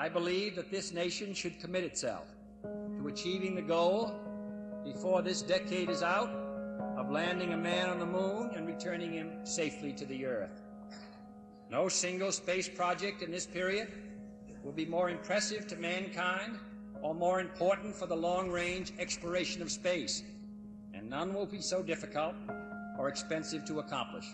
I believe that this nation should commit itself to achieving the goal, before this decade is out, of landing a man on the moon and returning him safely to the Earth. No single space project in this period will be more impressive to mankind or more important for the long-range exploration of space, and none will be so difficult or expensive to accomplish.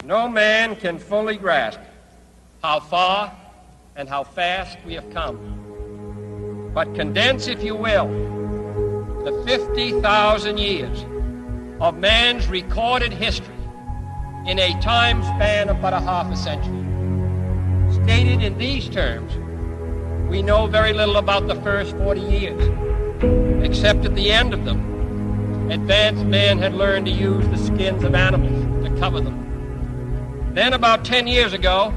No man can fully grasp how far and how fast we have come. But condense, if you will, the 50,000 years of man's recorded history in a time span of but a half a century. Stated in these terms, we know very little about the first 40 years, except at the end of them, advanced man had learned to use the skins of animals to cover them. Then about 10 years ago,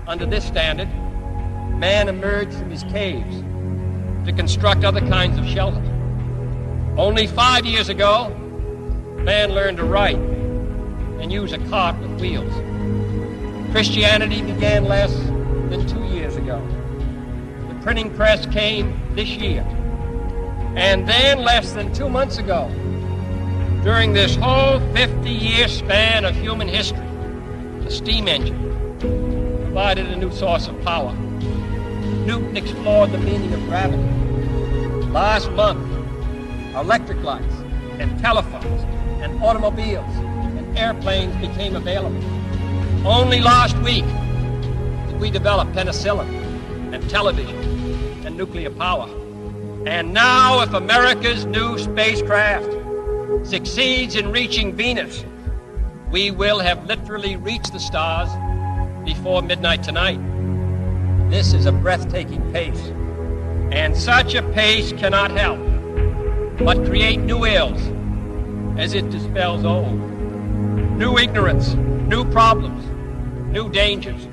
under this standard, man emerged from his caves to construct other kinds of shelter. Only 5 years ago, man learned to write and use a cart with wheels. Christianity began less than 2 years ago. The printing press came this year. And then less than 2 months ago, during this whole 50-year span of human history, the steam engine provided a new source of power. Newton explored the meaning of gravity. Last month, electric lights and telephones and automobiles and airplanes became available. Only last week did we develop penicillin and television and nuclear power. And now, if America's new spacecraft succeeds in reaching Venus, we will have literally reached the stars before midnight tonight. This is a breathtaking pace, and such a pace cannot help but create new ills as it dispels old. New ignorance, new problems, new dangers.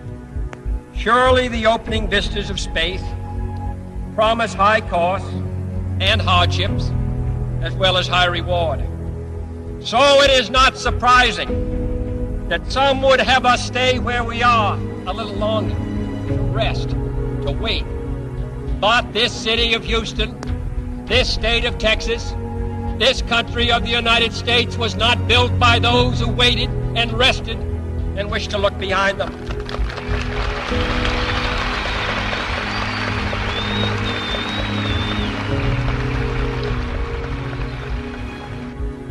Surely the opening vistas of space promise high costs and hardships, as well as high reward. So it is not surprising that some would have us stay where we are a little longer, to rest, to wait. But this city of Houston, this state of Texas, this country of the United States was not built by those who waited and rested and wished to look behind them.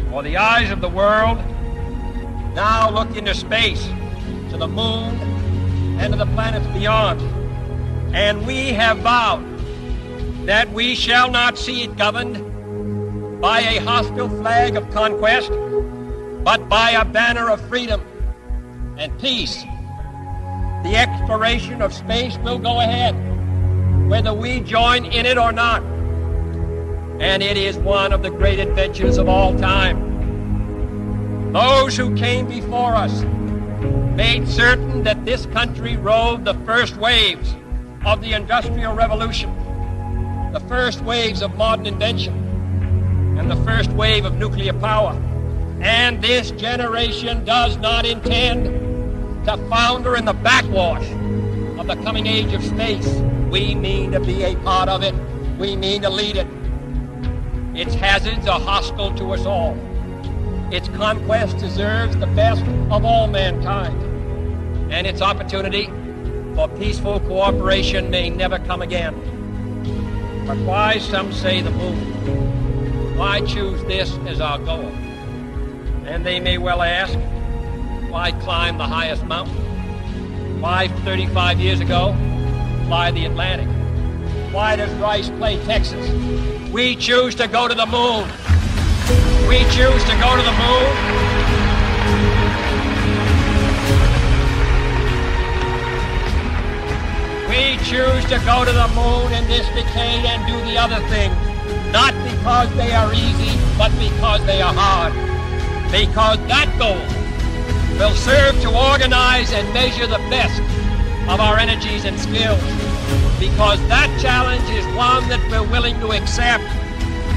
For the eyes of the world now look into space, to the moon, and to the planets beyond. And we have vowed that we shall not see it governed by a hostile flag of conquest, but by a banner of freedom and peace. The exploration of space will go ahead, whether we join in it or not. And it is one of the great adventures of all time. Those who came before us made certain that this country rode the first waves of the Industrial Revolution, the first waves of modern invention, and the first wave of nuclear power. And this generation does not intend to founder in the backwash of the coming age of space. We mean to be a part of it. We mean to lead it. Its hazards are hostile to us all. Its conquest deserves the best of all mankind. and its opportunity for peaceful cooperation may never come again. But why, some say, the moon? Why choose this as our goal? And they may well ask, why climb the highest mountain? Why, 35 years ago, fly the Atlantic? Why does Rice play Texas? We choose to go to the moon. We choose to go to the moon. We choose to go to the moon in this decade and do the other things, not because they are easy, but because they are hard. Because that goal will serve to organize and measure the best of our energies and skills. Because that challenge is one that we're willing to accept,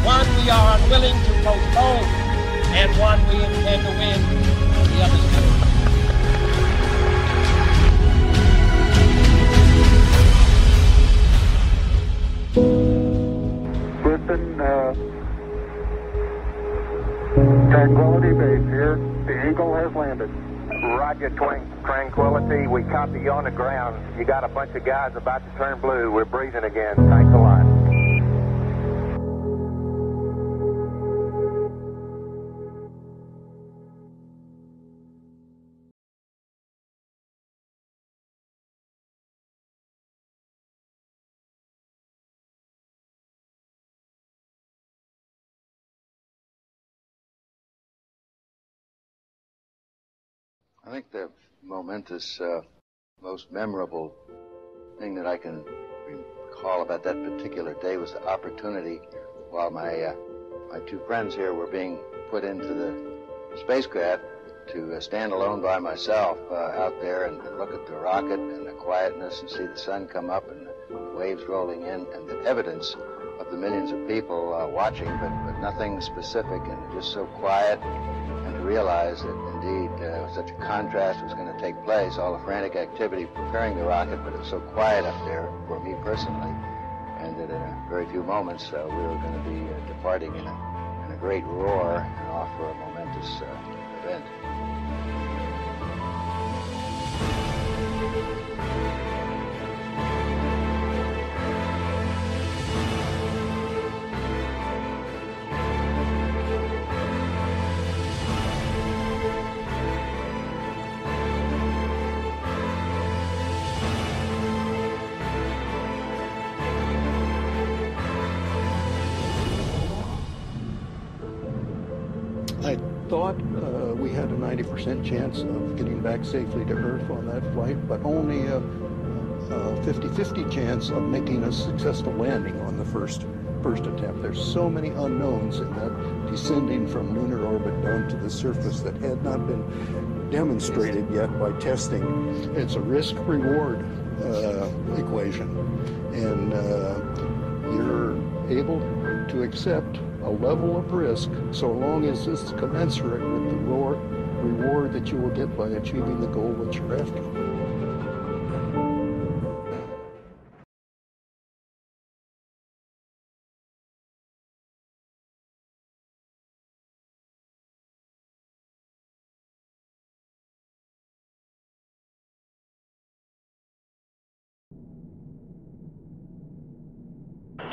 one we are unwilling to postpone, and one we intend to win. The others do. Listen, Tranquility Base here. The Eagle has landed. Roger, Tranquility. We copy you on the ground. You got a bunch of guys about to turn blue. We're breathing again. Thanks a lot. I think the momentous, most memorable thing that I can recall about that particular day was the opportunity while my two friends here were being put into the spacecraft to stand alone by myself out there and look at the rocket and the quietness and see the sun come up and the waves rolling in and the evidence of the millions of people watching, but nothing specific and just so quiet. And to realize that indeed such a contrast was going to take place, all the frantic activity preparing the rocket, but it was so quiet up there for me personally, and that in a very few moments we were going to be departing in a great roar and off for a momentous event. I thought we had a 90% chance of getting back safely to Earth on that flight, but only a 50-50 chance of making a successful landing on the first attempt. There's so many unknowns in that descending from lunar orbit down to the surface that had not been demonstrated yet by testing. It's a risk-reward equation, and you're able to accept a level of risk so long as it's commensurate with the reward that you will get by achieving the goal that you're after.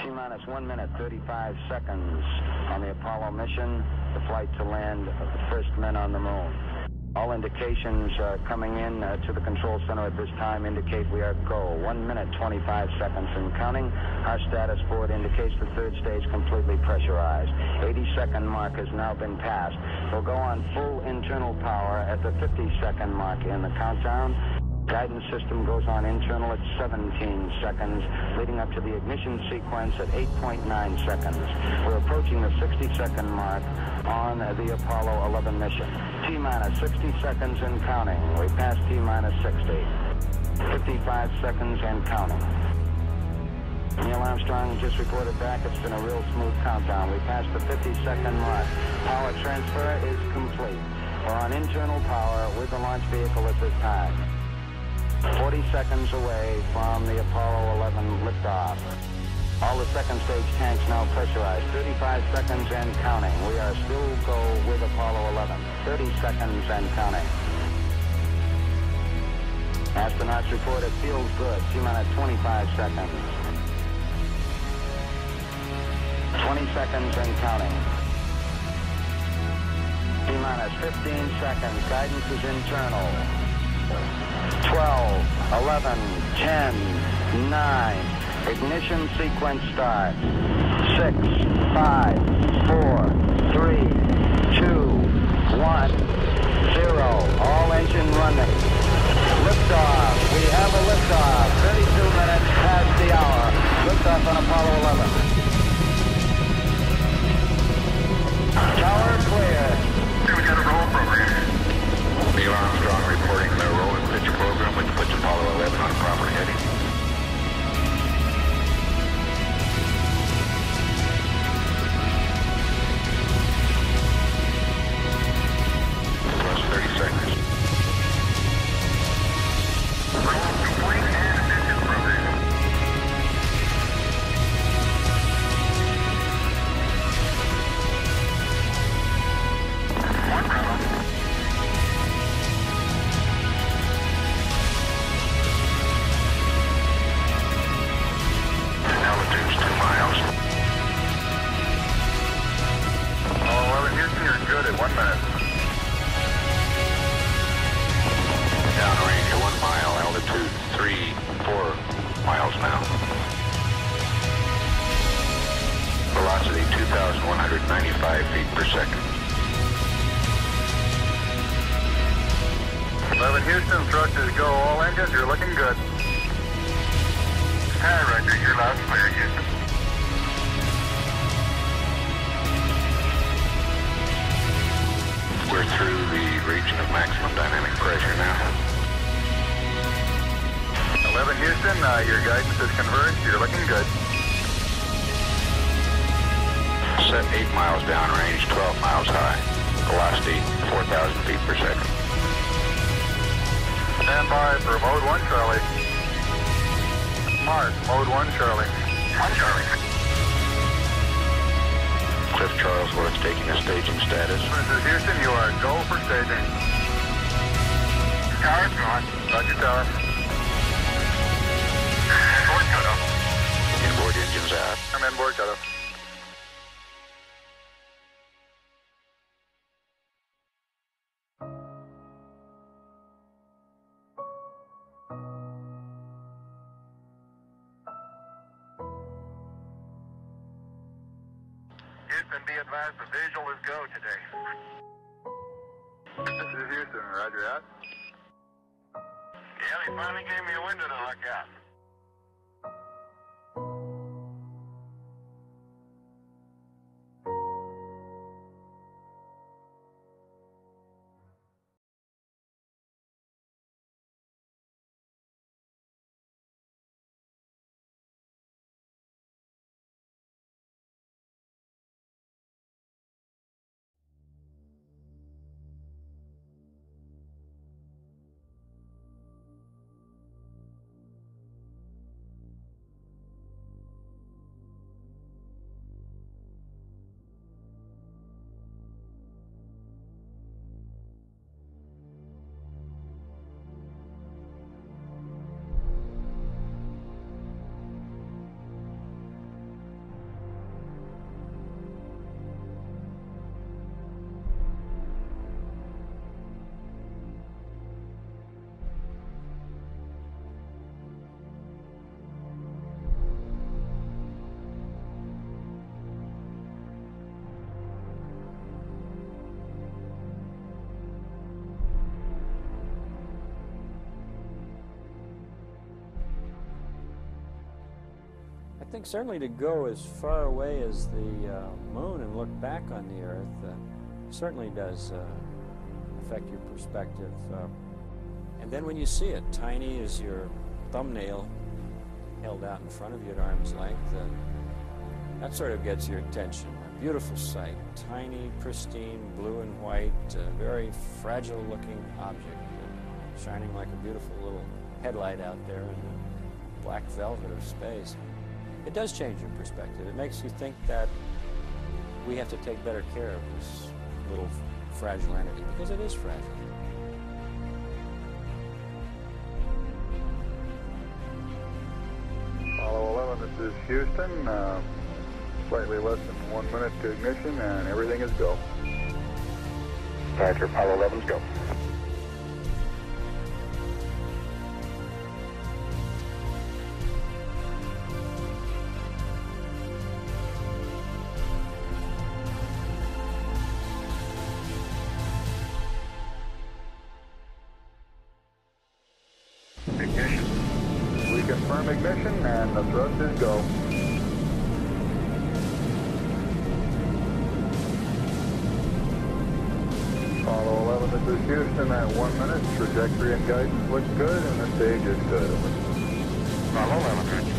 T-minus 1 minute, 35 seconds on the Apollo mission, the flight to land of the first men on the moon. All indications coming in to the control center at this time indicate we are go. 1 minute, 25 seconds and counting. Our status board indicates the third stage completely pressurized. 80-second mark has now been passed. We'll go on full internal power at the 50-second mark in the countdown. Guidance system goes on internal at 17 seconds, leading up to the ignition sequence at 8.9 seconds. We're approaching the 60-second mark on the Apollo 11 mission. T-minus 60 seconds and counting. We passed T-minus 60. 55 seconds and counting. Neil Armstrong just reported back. It's been a real smooth countdown. We passed the 50-second mark. Power transfer is complete. We're on internal power with the launch vehicle at this time. 40 seconds away from the Apollo 11 liftoff. All the second stage tanks now pressurized. 35 seconds and counting. We are still go with Apollo 11. 30 seconds and counting. Astronauts report it feels good. T-minus 25 seconds. 20 seconds and counting. T-minus 15 seconds. Guidance is internal. 12, 11, 10, 9. Ignition sequence start. 6, 5, 4, 3, 2, 1, 0. All engine running. Liftoff. We have a liftoff. 32 minutes past the hour. Liftoff on Apollo 11. Tower clear. We got a roll program. Neil Armstrong reporting the roll and pitch program, which puts Apollo 11 on proper heading. Plus 30 seconds. Roll complete and ignition provision. One Bravo. Altitude's 2 miles. Apollo 11 Houston, you're good at 1 minute. Downrange at 1 mile, altitude 3, 4 miles now. Velocity 2,195 feet per second. 11 Houston, thrust is go. All engines, you're looking good. Hi, Roger. You're loud and clear, Houston. We're through the region of maximum dynamic pressure now. 11 Houston, your guidance is converged. You're looking good. Set 8 miles downrange, 12 miles high. Velocity 4,000 feet per second. Stand by for mode 1, Charlie. Mark, mode 1, Charlie. 1, Charlie. Cliff Charlesworth taking a staging status. This is Houston, you are go for staging. Tower's gone. Roger, tower. Inboard cutoff. Inboard engines out. I'm inboard cutoff. Houston, be advised the visual is go today. This is Houston, roger out. Yeah, they finally gave me a window to look at. I think certainly to go as far away as the moon and look back on the Earth certainly does affect your perspective. And then when you see it, tiny as your thumbnail held out in front of you at arm's length, that sort of gets your attention. A beautiful sight, tiny, pristine, blue and white, very fragile-looking object, shining like a beautiful little headlight out there in the black velvet of space. It does change your perspective. It makes you think that we have to take better care of this little fragile entity, because it is fragile. is Houston. Slightly less than 1 minute to ignition, and everything is go. Roger, Apollo 11's go. Ignition. We confirm ignition, and the thrust is go. Apollo 11, this is Houston at 1 minute. Trajectory and guidance look good, and the stage is good. Apollo 11, Roger.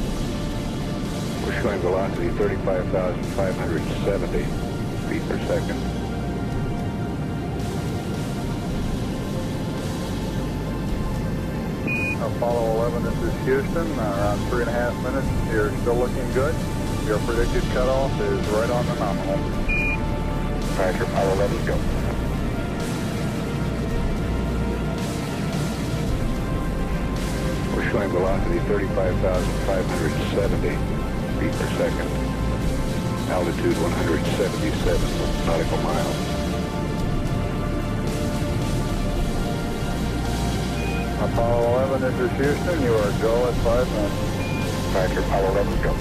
We're showing velocity 35,570 feet per second. Apollo 11, this is Houston. Around 3.5 minutes. You're still looking good. Your predicted cutoff is right on the nominal. Roger, Apollo 11's go. We're showing velocity 35,570 feet per second. Altitude 177 nautical miles. Apollo 11, this is Houston. You are go at 5 minutes. Roger, Apollo 11's go.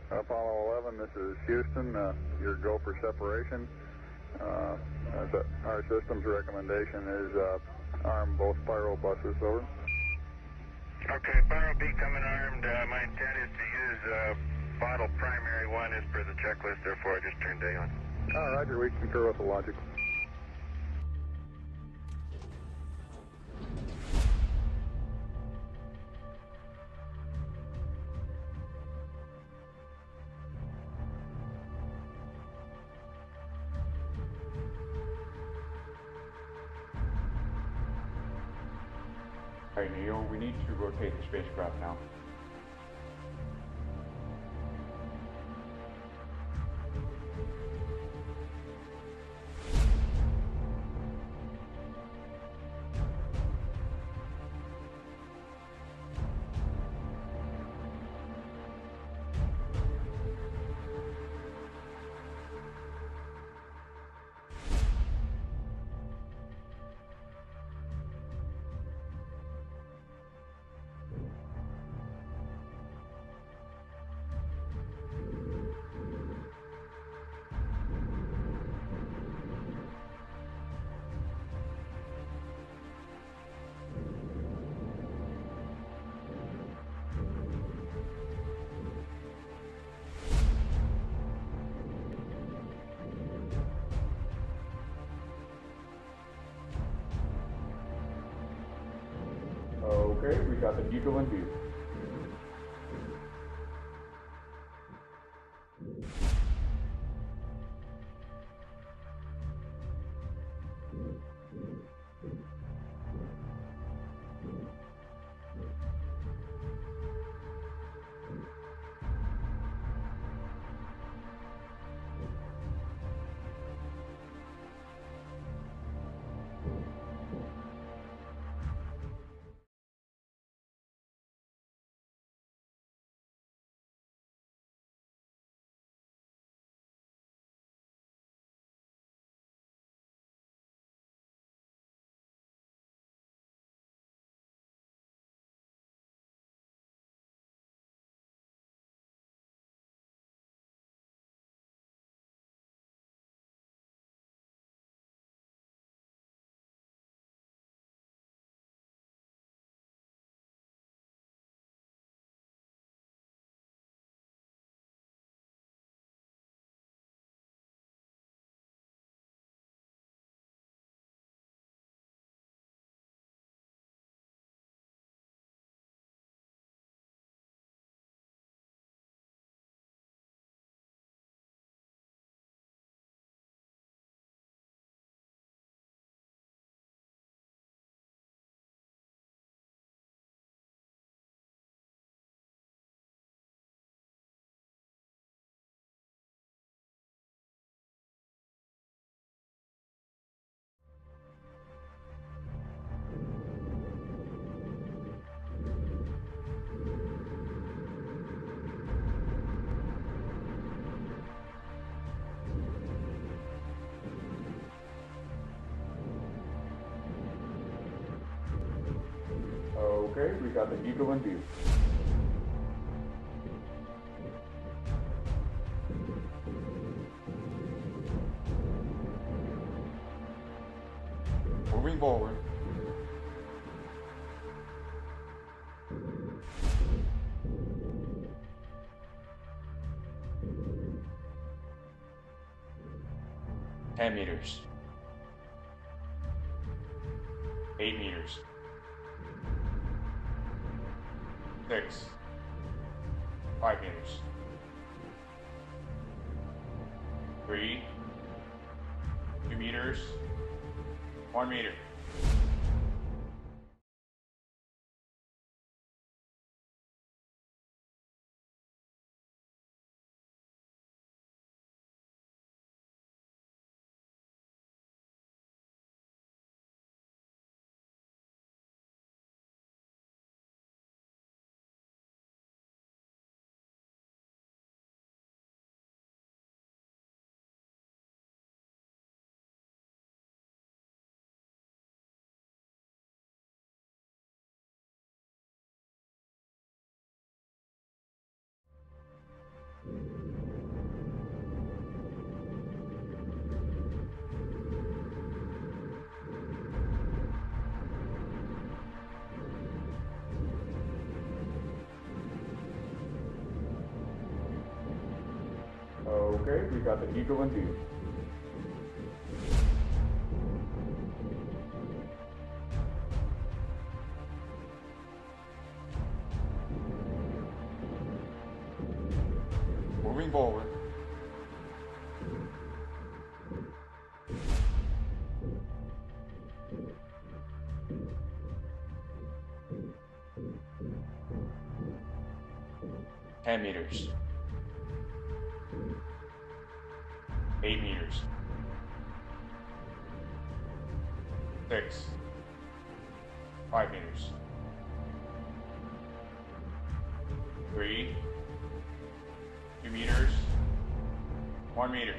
Apollo 11, this is Houston. Your go for separation. Our system's recommendation is arm both spiral buses, over. Okay, Spiral B coming armed. My intent is to use bottle primary one as per the checklist, therefore I just turned day on. Roger, we concur with the logic. Hey Neil, we need to rotate the spacecraft now. Okay, we got the Eagle in view. Okay, we got the Eagle in view. Moving forward. Ten meters. 8 meters. 6. 5 meters. 3. 2 meters. 1 meter. Okay, we got the Eagle in view. Moving forward. Ten meters. 8 meters. 6. 5 meters. 3. 2 meters. 1 meter.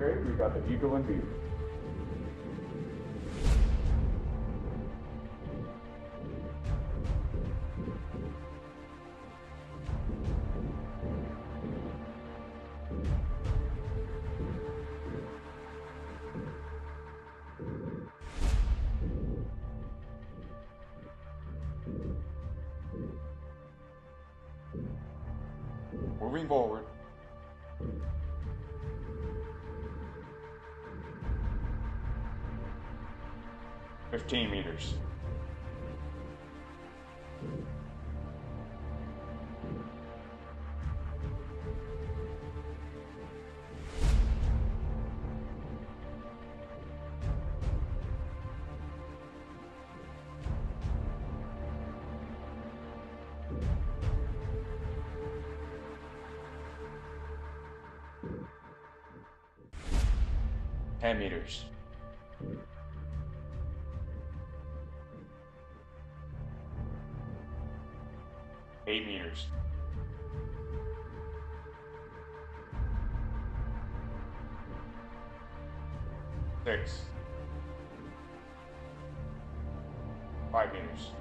Okay, we got the Eagle in view. Moving forward. $15 meters. $10 meters. $8 meters. Six. 5 meters.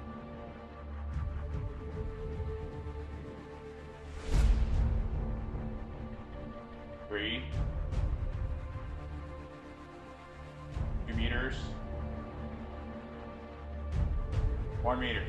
Three. 2 meters. 1 meter.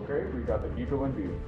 Okay, we got the Eagle in view.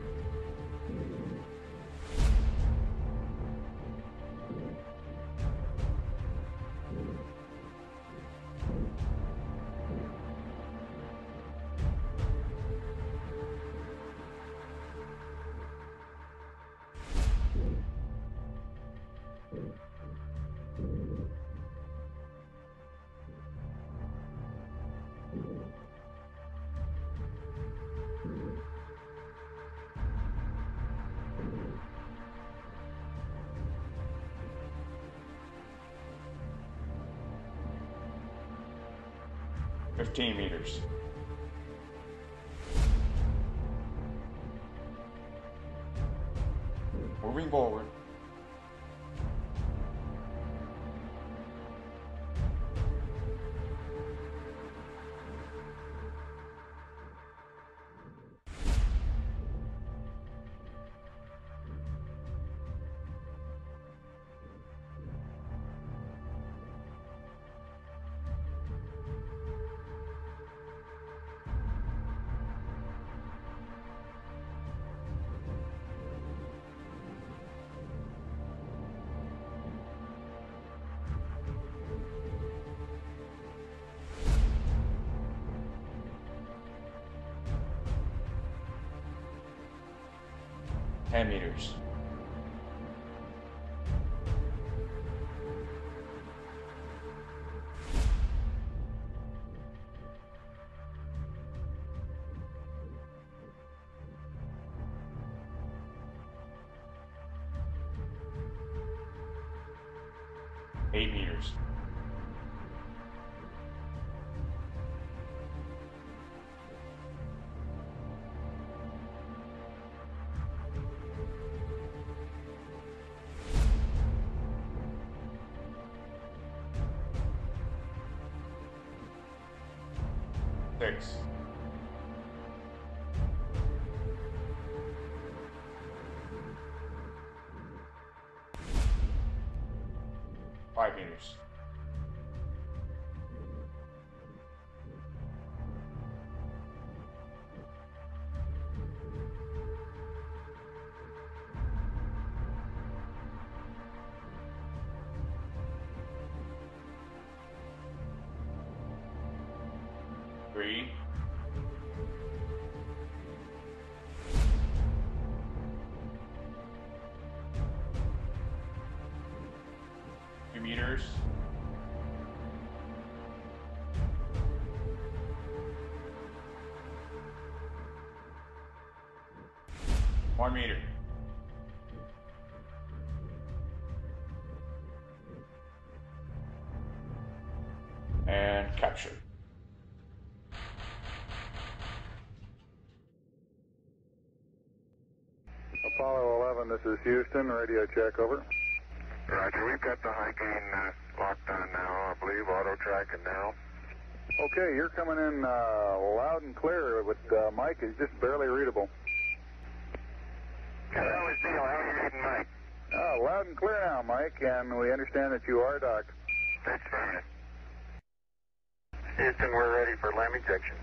$15 meters. Moving forward. $10 meters. $8 meters. Six. 3, 2 meters, 1 meter. And capture. Apollo 11, this is Houston, radio check, over. Roger, we've got the high gain locked on now, I believe, auto track and now. Okay, you're coming in loud and clear, but Mike is just barely readable. How is Neil? How are you reading, Mike? Loud and clear now, Mike, and we understand that you are docked. That's fine. Houston, we're ready for LEM ejection.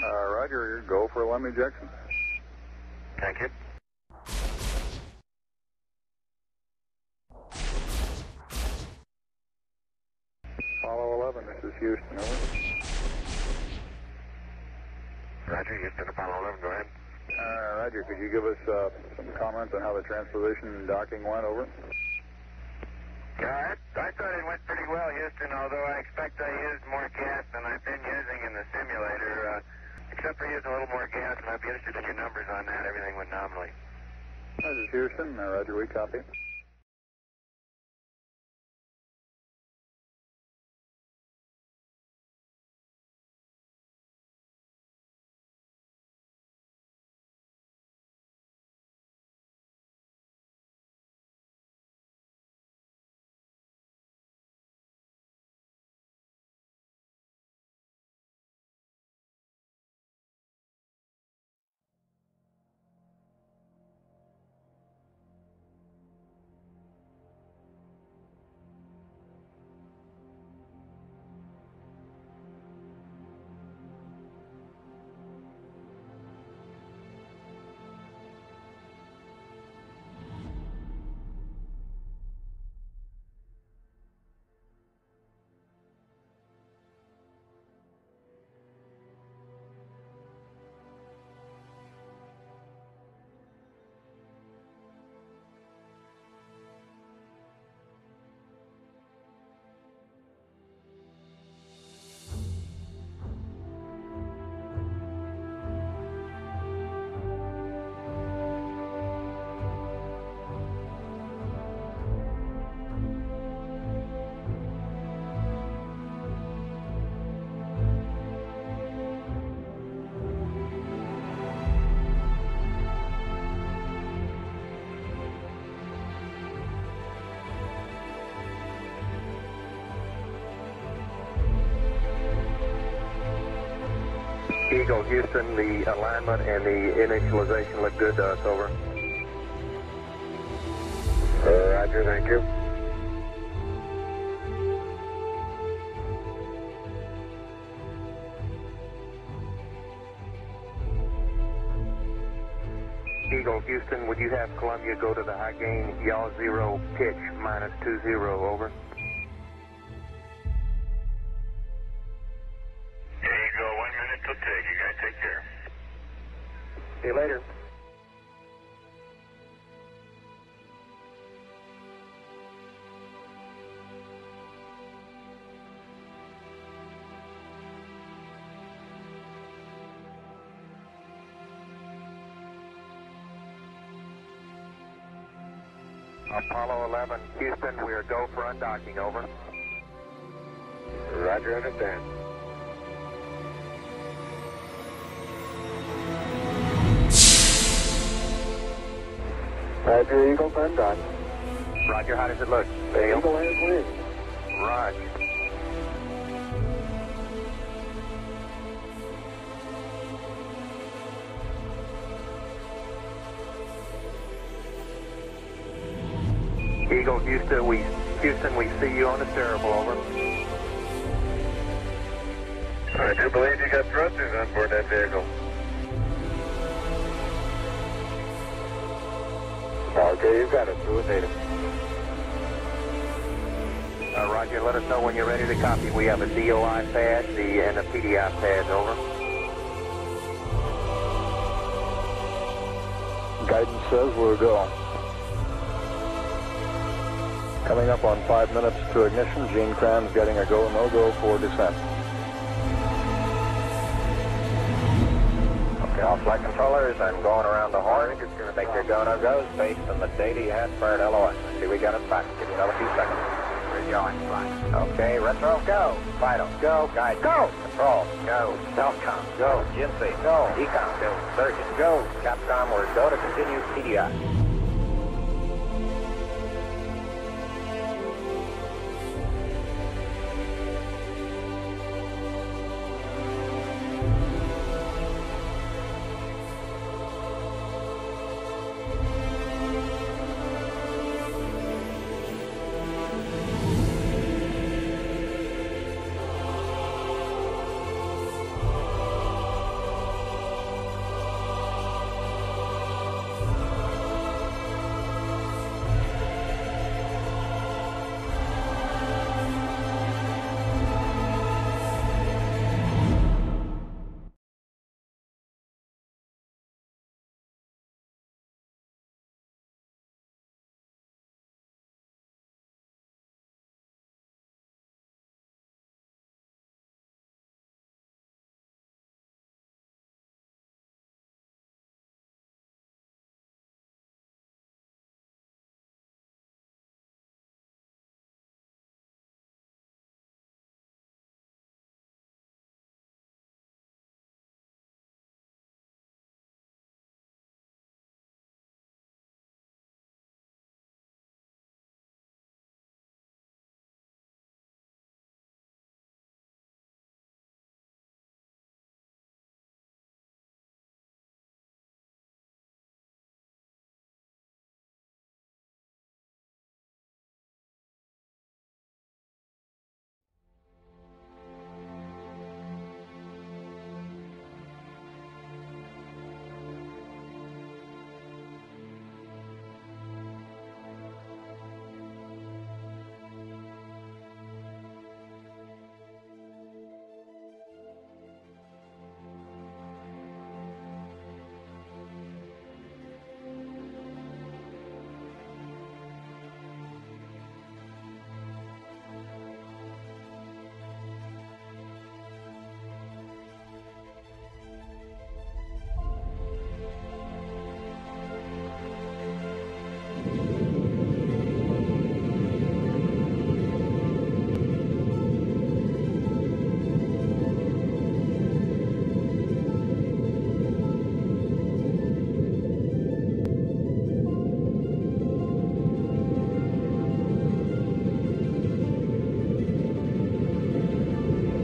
Roger, go for LEM ejection. Thank you. Apollo 11, this is Houston, over. Roger, Houston, Apollo 11, go ahead. Roger, could you give us some comments on how the transposition and docking went, over? Yeah, I thought it went pretty well, Houston, although I expect I used more gas than I've been using in the simulator. Except for using a little more gas, and I'd be interested in your numbers on that. Everything went nominally. This is Houston, Roger, we copy. Eagle, Houston, the alignment and the initialization look good to us, over. Roger, thank you. Eagle, Houston, would you have Columbia go to the high gain, yaw 0, pitch -20, over? There you go, 1 minute till take. You guys take care. See you later. Apollo 11, Houston, we are go for undocking, over. Roger, understand. Roger, Eagle, undock. Roger, how does it look? Eagle has wings. Roger. Eagle, Houston, we see you on the steerable, over. I do believe you got thrusters on board that vehicle. Okay, you got it. Do it, native. Roger, let us know when you're ready to copy. We have a DOI pad and a PDI pad, over. Guidance says we're go. Coming up on 5 minutes to ignition. Gene Kran's getting a go, no-go for descent. Okay, all flight controllers, I'm going around the horn. Make your go, no-goes based on the data you had for an LOS. See, we got it back. Give you another few seconds. We're going, fine. Okay, retro, go. Vital, go. Guide, go. Control, go. Telcom, go. GNC, go. Ecom, go. Surgeon, go. Capcom, we're go to continue PDI.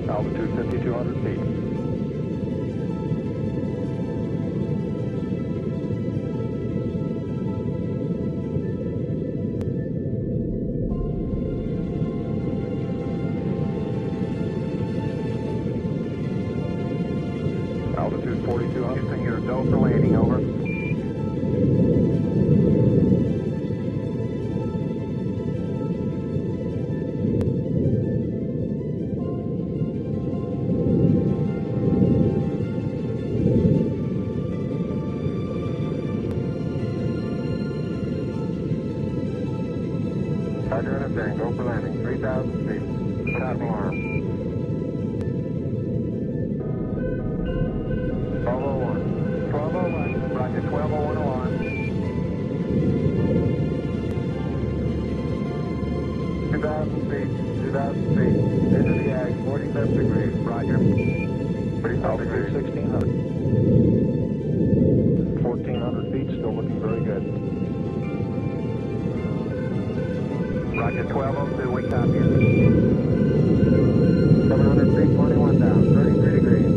Altitude 5,200 feet. Altitude 4,200. Houston, you're go for landing, over. Roger, interfering, go for landing, 3,000 feet. Top alarm. 1201. 1201. Roger, 1201 alarm. 2,000 feet. 2,000 feet. Into the ag, 47 degrees. Roger. 47 degrees. 1,600. 1,400 feet, still looking very good. Roger, 1202, we copy it. 700 feet, 21 down, 33 degrees.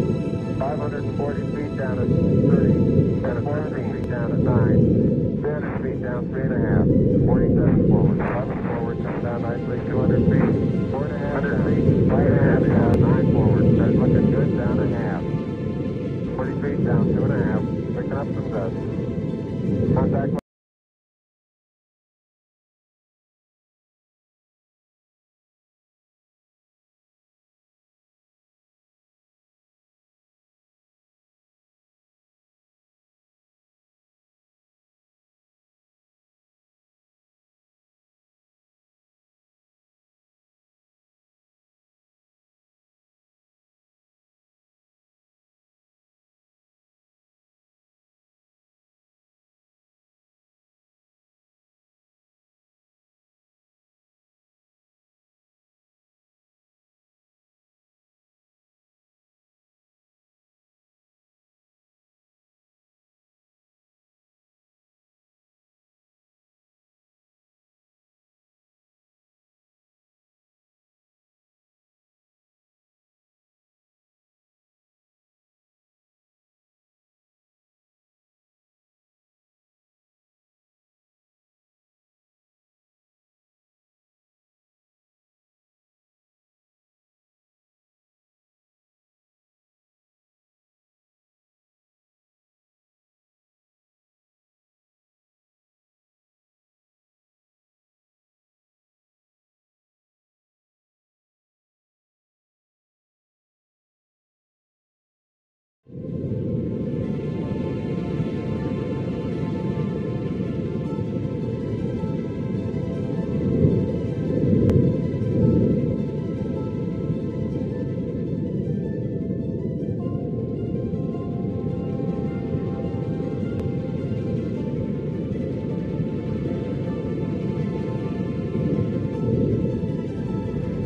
540 feet down at 30, 400 feet down at 9. 300 feet down, 3.5. 47 forward. 11 forward, come down nicely, 200 feet. 4.5 feet, 5.5 down, 9 forward. Starts looking good, down a half. 40 feet down, 2.5. Picking up some dust. Contact.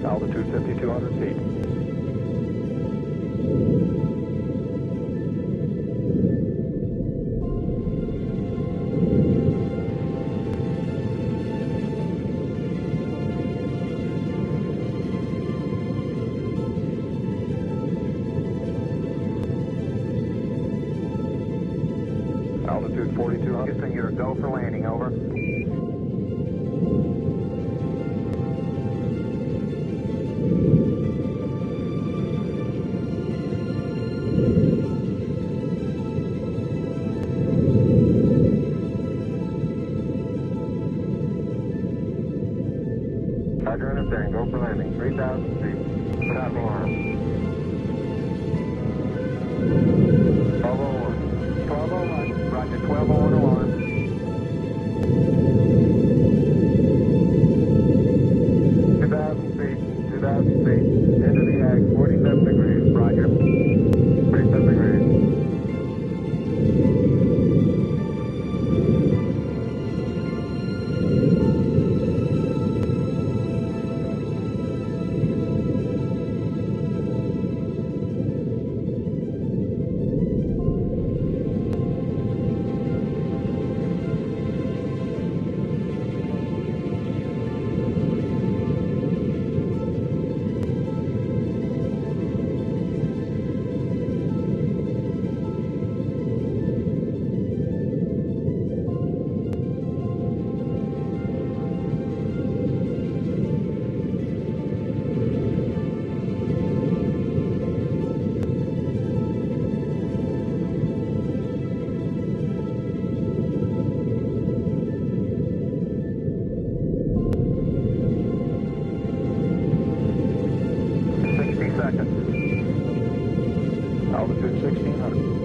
Altitude 5,200 feet. Altitude 4,200. Houston, you're a go for landing, over. Roger, understand, go for landing, 3,000 feet. Without alarm. 1201. 1201. Roger, 1201 alarm. 2,000 feet, 2,000 feet. Into the ag, 47 degrees. Roger. 47 degrees. Altitude 1,600.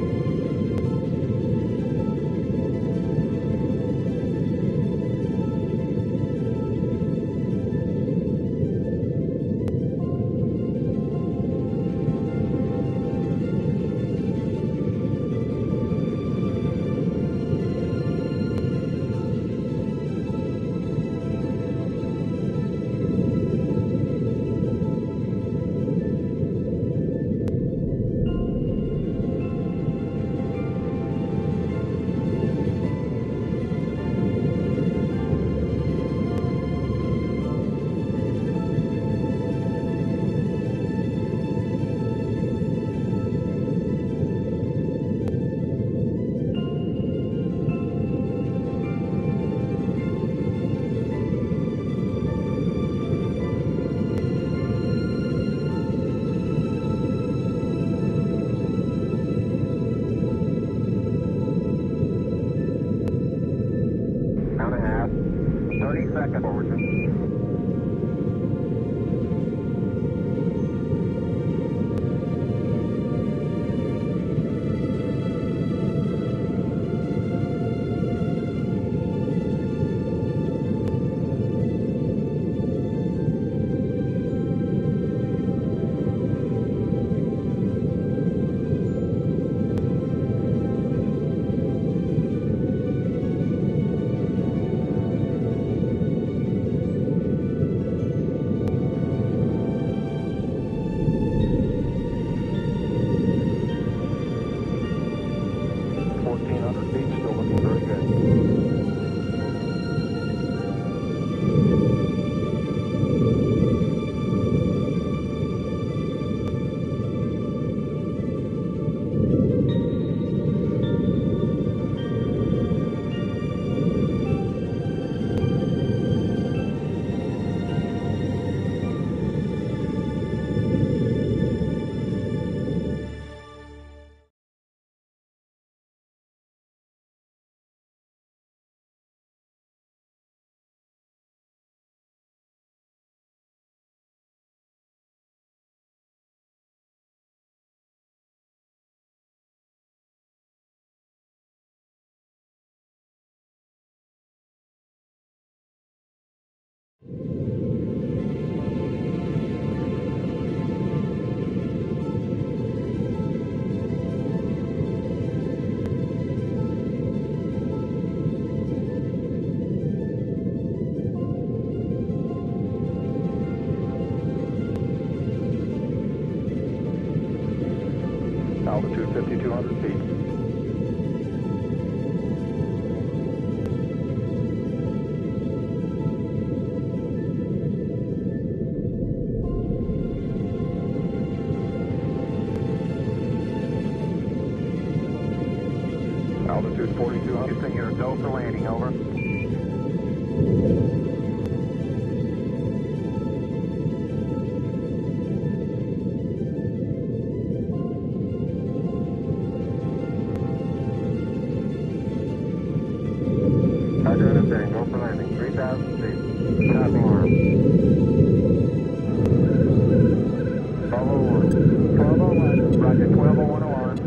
Altitude 5,200 feet. Altitude 4,200. Houston, you're a go for landing, over. Roger, understand, go for landing, 3,000 feet. Copy, arm. 1201. 1201, roger, 1201 alarm.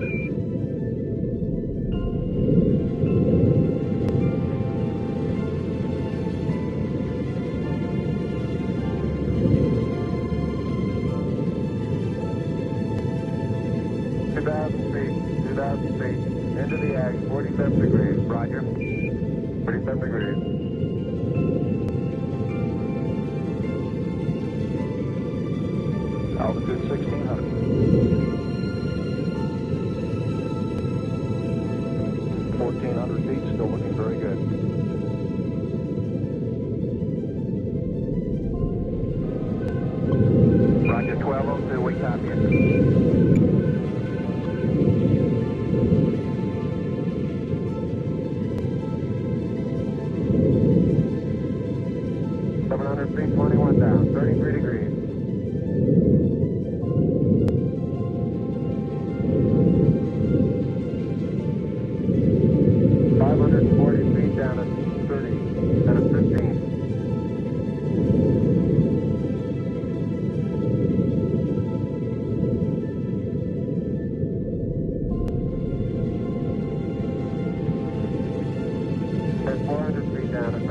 Into the ag, 47 degrees, roger. 47 degrees. Altitude 1,600. 1,400 feet, still looking very good. Roger, 1202, we copy it. Feet, 21 down, 33 degrees. Feet down at 30, down at 15. At 400 feet down at 9.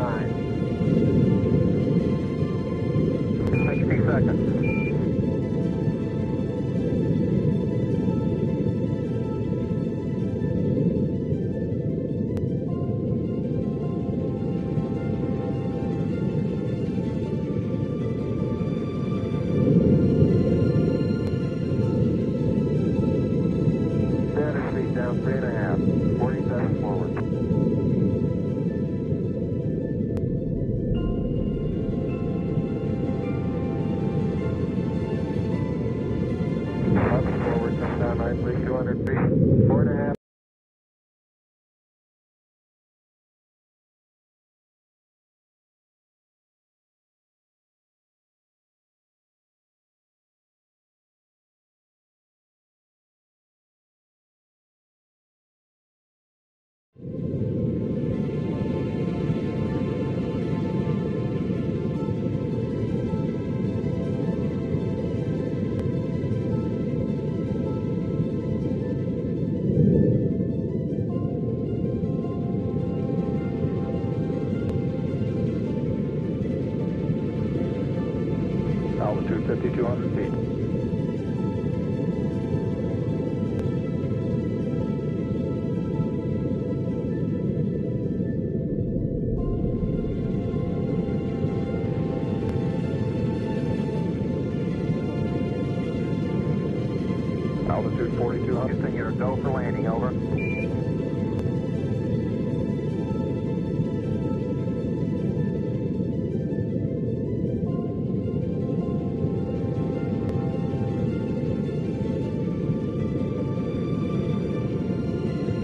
60 seconds. Down 3.5, 47 forward. Forward, come down nicely, 200 feet, 4.5. Altitude 5,200 feet. Altitude 4,200. Houston, you're a go for landing, over.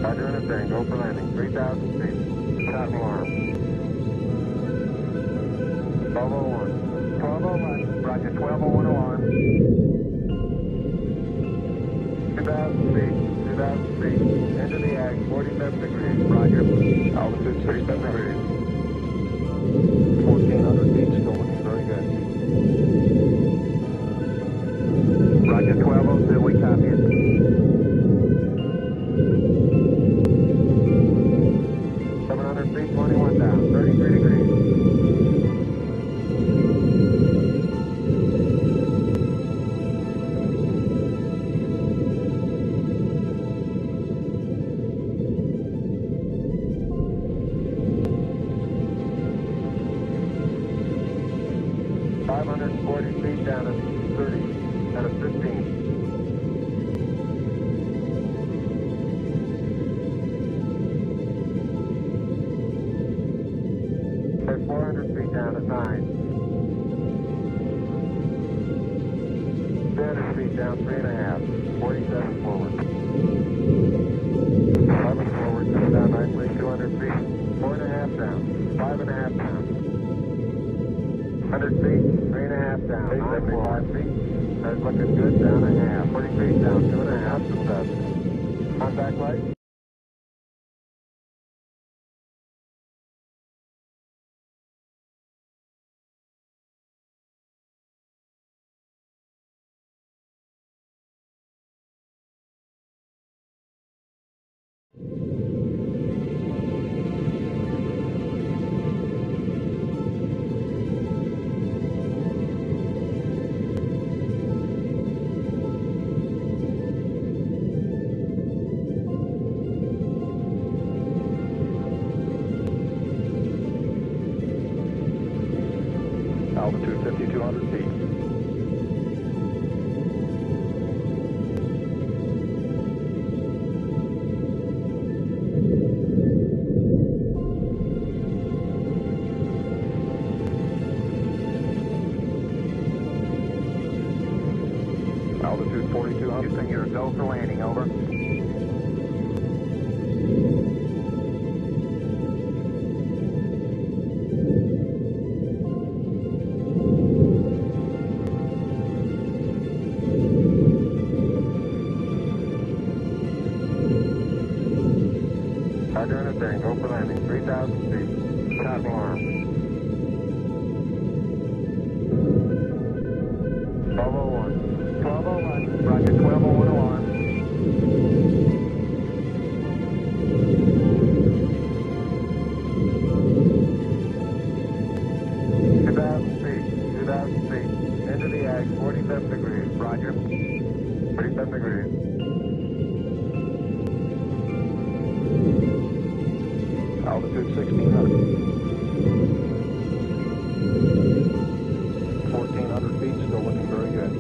Roger, understand, go for landing, 3,000 feet. Copy, alarm. 1201. 1201, roger, 1201 alarm. 2,000 feet, 2,000 feet. Into the ag, 47 degrees, roger. Altitude 37 degrees. 1,400 feet, still looking very good. Roger, 1202, we copy it. Feet, 21 down, 33 degrees. 40 feet down at 30, down at 15. At 400 feet down at 9. 300 feet down, 3.5. 47 forward. 11 forward, coming down nicely, 200 feet. 4.5 down, 5.5 down. 100 feet, 3.5 down, 75 feet. That's looking good, down a half. 40 feet down, 2.5 to dust. Contact light. Altitude 5,200 feet. Altitude 4,200. Houston, you're go for landing, over. Roger, understand, go for landing, 3,000 feet. Copy. Alarm. 1201. 1201. Roger, 1201 alarm. 2,000 feet. 2,000 feet. Into the ag, 47 degrees. Roger. 47 degrees. Altitude 1,600. 1,400 feet, still looking very good.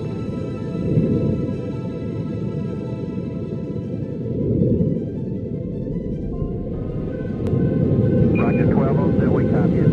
Roger, 1202, we copy it.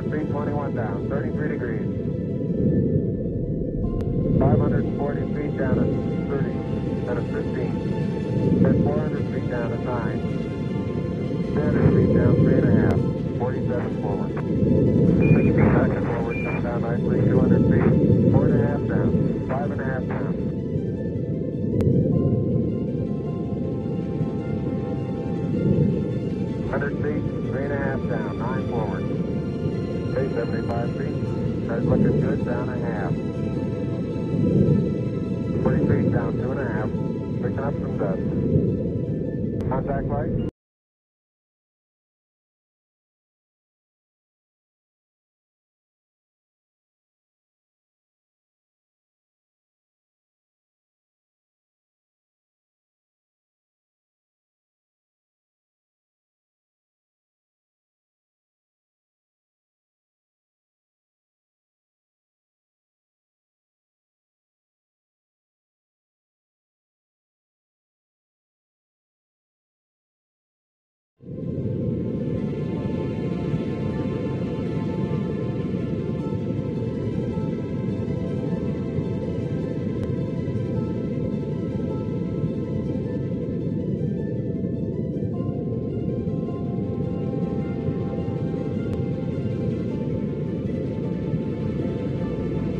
Feet, 21 down, 33 degrees. 540 feet down at 30, down at 15. At 400 feet down at 9. 300 feet down, 3.5. 47 forward. 60 seconds forward, come down nicely, 200 feet. 4.5 down, 5.5 down. 100 feet, 3.5 down, 9 forward. 75 feet. That's looking good, down a half. 40 feet down, 2.5. Picking up some dust. Contact light.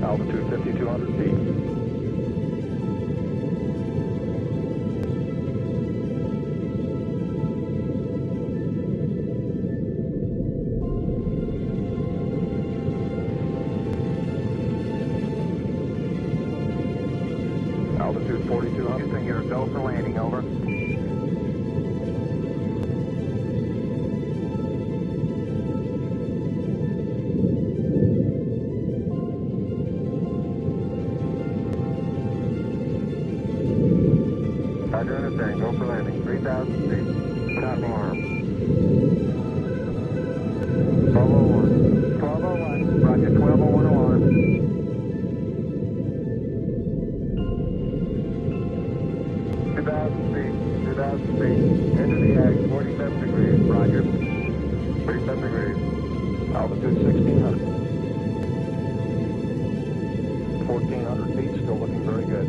Altitude 5,200 feet. over. Roger, understand. Go for landing. 3,000 feet. Top alarm. 1201. 1201. Roger, 1201 alarm. 2,000 feet. 2,000 feet. Into the ag. 47 degrees. Roger. 47 degrees. Altitude 1,600. 1,400 feet, still looking very good.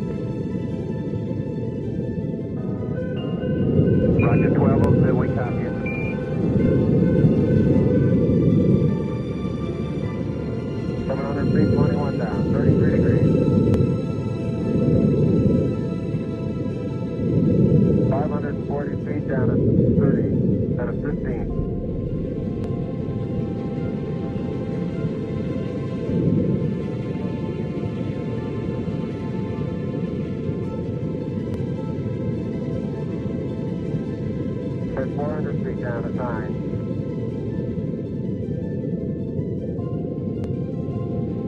Roger, 1202, we copy you. Feet, 21 down, 33 degrees. 540 feet down at 30, down at 15. At 400 feet down at 9.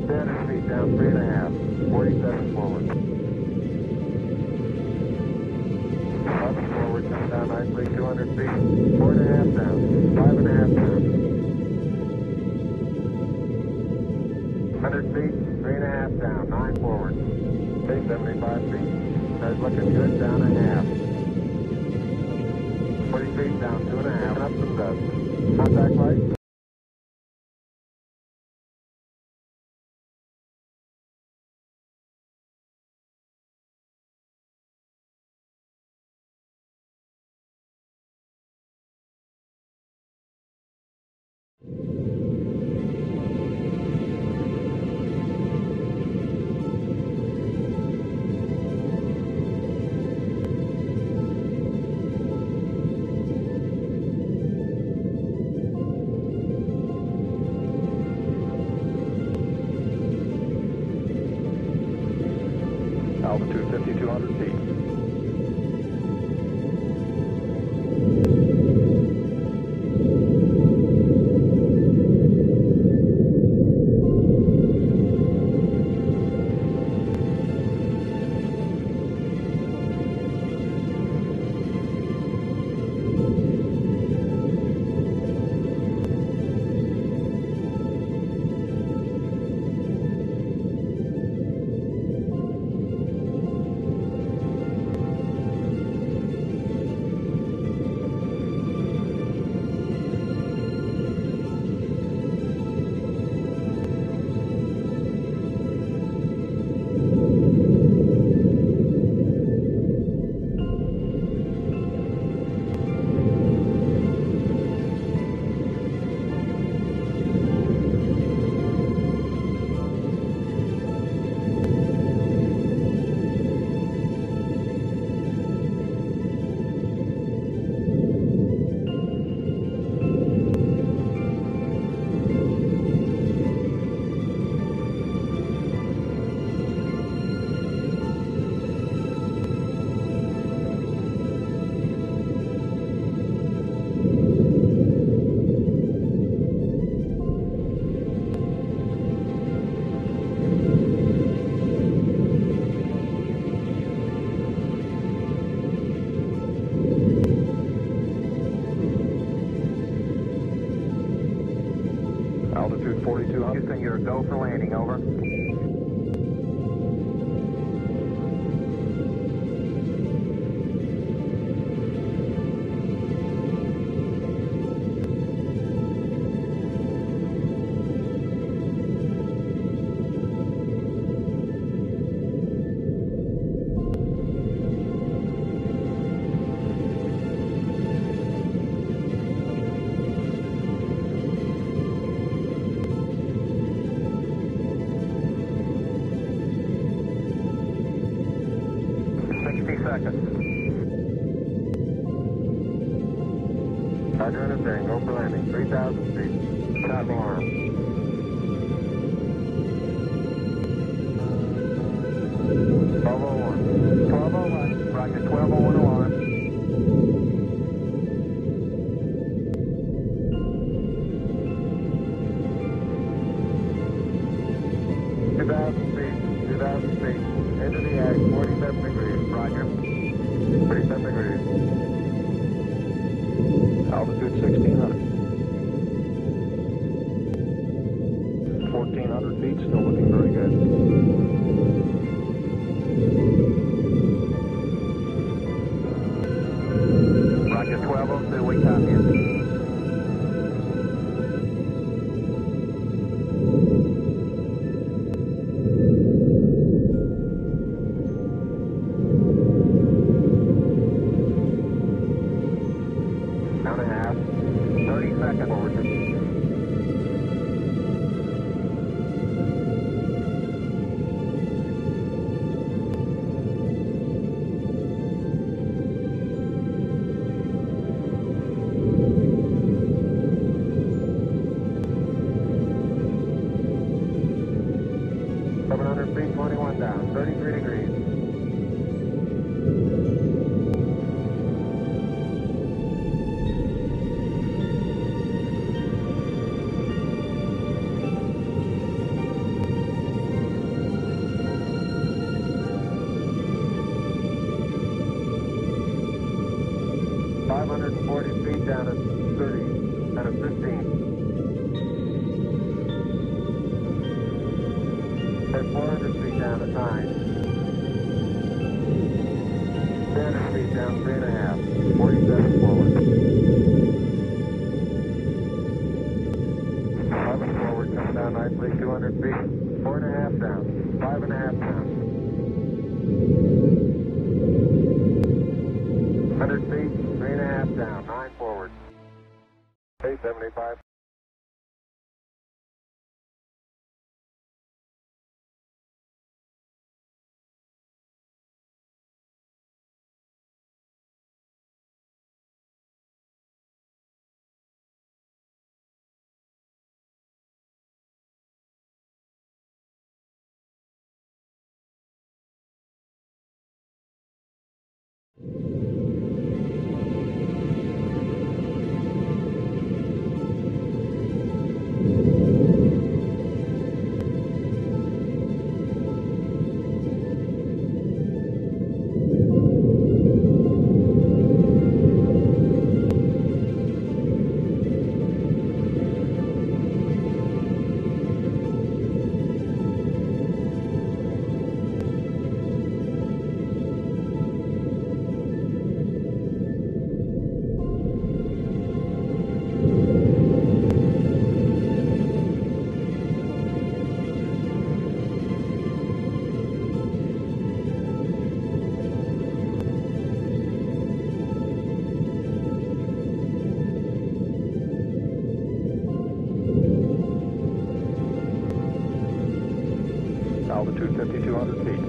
300 feet down, 3.5. 47 forward. 11 forward, come down nicely, 200 feet. 4.5 down, 5.5 down. 100 feet, 3.5 down, 9 forward. Okay, 75 feet. That's looking good, down a half. 40 feet down, 2.5, up some dust. Contact light. Altitude 5,200 feet. Altitude 4,200. Houston, you're go for landing, over. Seconds. Roger, understand. Go for landing. 3,000 feet. Top alarm. 1201. 1201. Roger, 1201 alarm. Roger, 1202, we copy it. Count and a half. 30 seconds forward. Feet, 21 down, 33 degrees. Feet down at 30, down at 15. 400 feet down at 9. 300 feet down, 3.5. 47 forward. 11 forward, coming down nicely, 200 feet. 4.5 down, 5.5 down. 100 feet, 3.5 down, 9 forward. 875. Altitude 5,200 feet.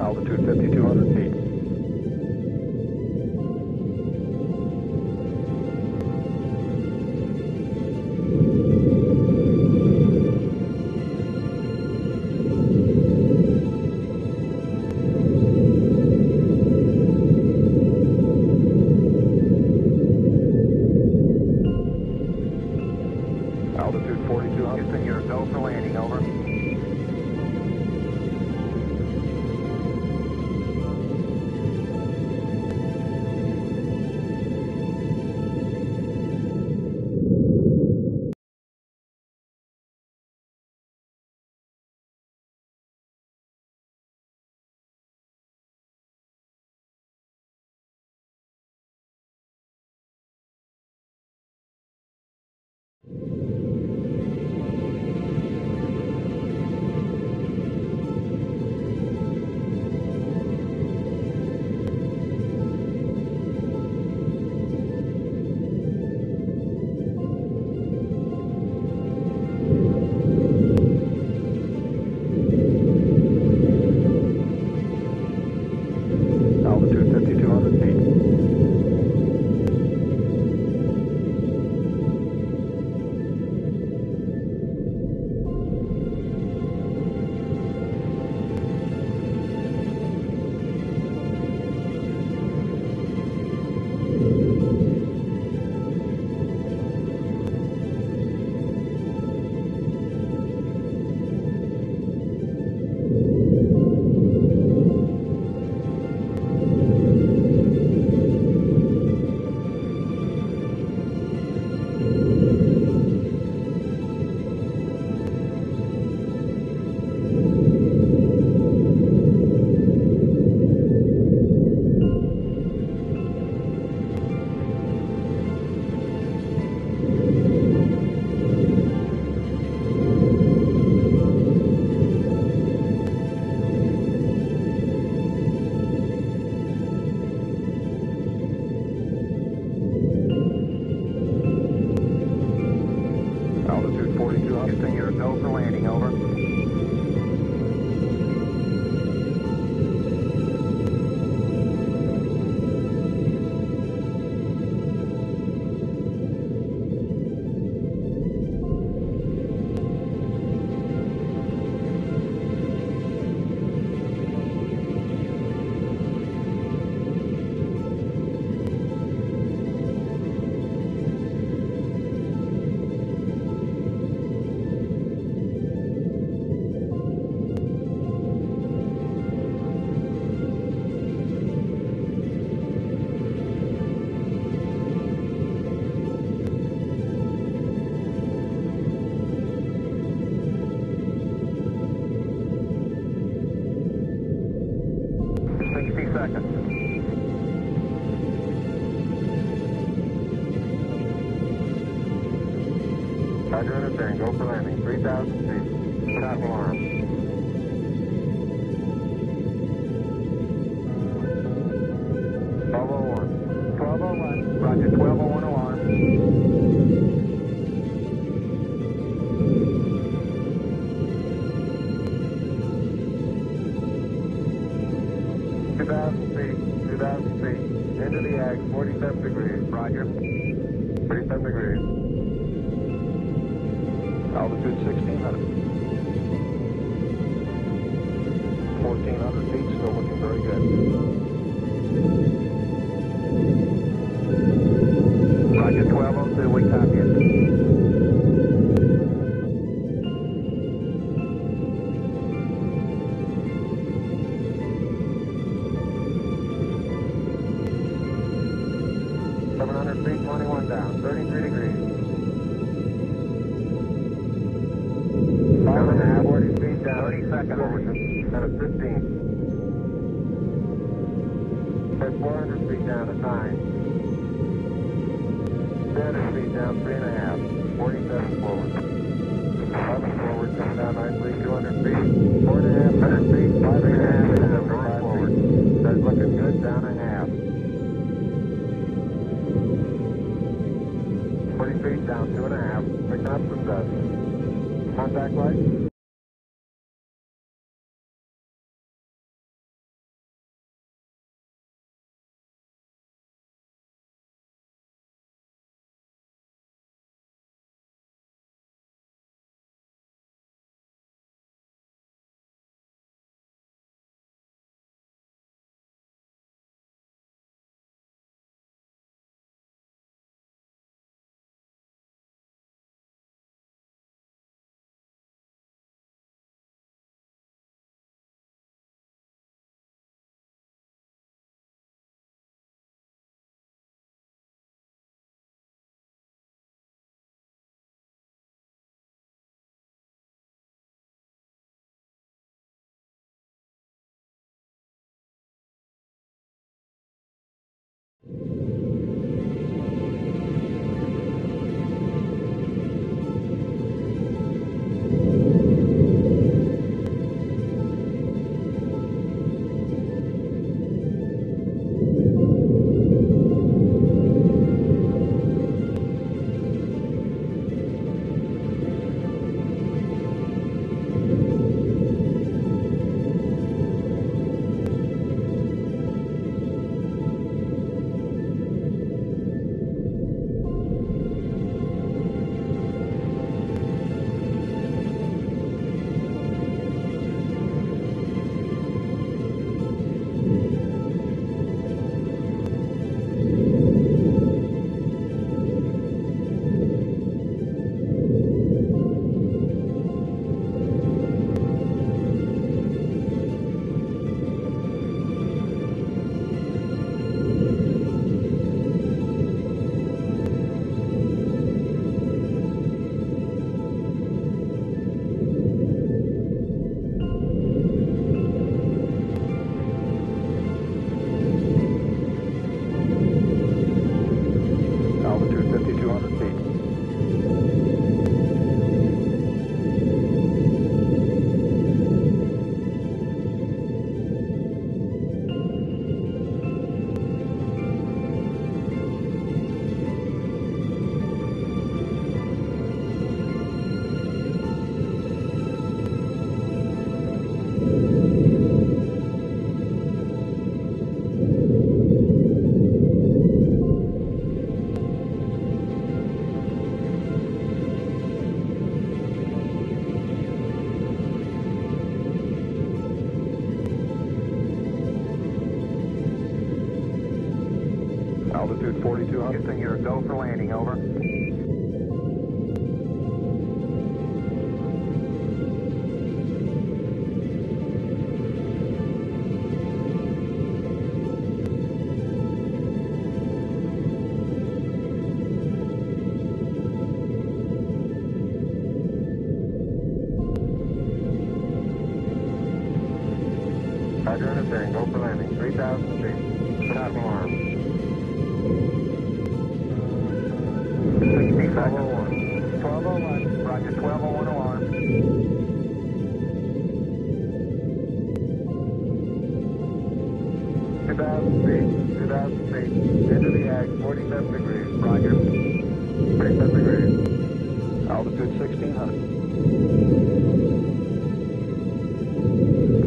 Altitude 5,200 feet. Altitude 4,200. Houston, you're go for landing, over. Altitude 5,200 feet. Altitude 4,200. Houston, you're a go for landing, over. Roger, understand. Go for landing. 3,000 feet. Put out alarm. Roger, 1201 alarm. Into the ag, 47 degrees. Roger. 47 degrees. Altitude 1,600. 1,400 feet, still looking very good. Roger, 1202, we copy it. Feet, 21 down, 33 degrees. 5.5, 40 feet down, 30 seconds, and a 15. At 400 feet down at 9. 300 feet down, 3.5. 47 forward. 11 forward, coming down nicely, 200 feet. 4.5, 100 feet, 5.5 down, 5 forward. That's looking good, down a half. 40 feet down, 2.5. Picking up some dust. Contact light. Altitude 4200. Houston, you're a go for landing, over. Roger, understand. Go for landing. 3,000 feet. Top alarm. 60 seconds. 1201. Roger, 1201 alarm. 2,000 feet. 2,000 feet. Into the ag. 47 degrees. Roger. 47 degrees. Altitude 1,600.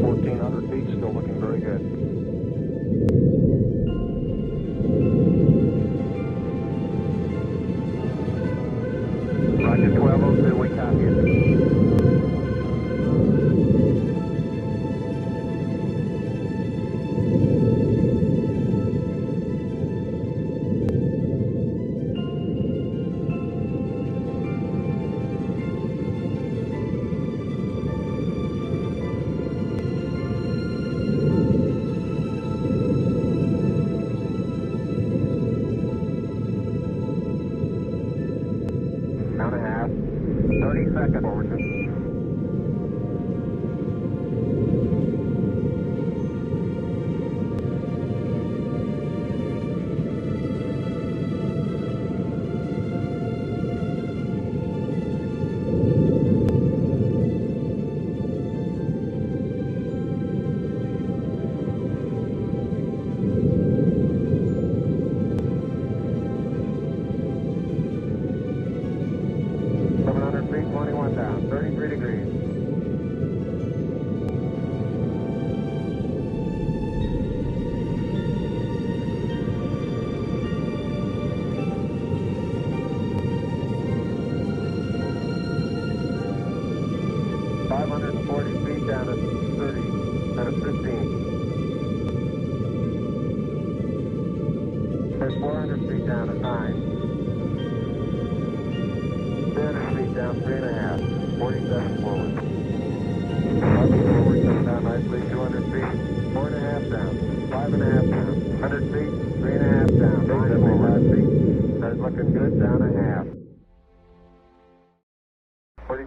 1,400 feet, still looking very good. Roger, 1202, we copy it. Count a half. 30 seconds forward. Feet, 21 down, 33 degrees. Feet down at 30, down at 15. There's 400 feet down at 9. 300 feet down, 3.5. 47 forward. 11 forward, come down nicely, 200 feet. 4.5 down, 5.5 down. 100 feet, 3.5 down. 75 feet. That's looking good, down a half. 40.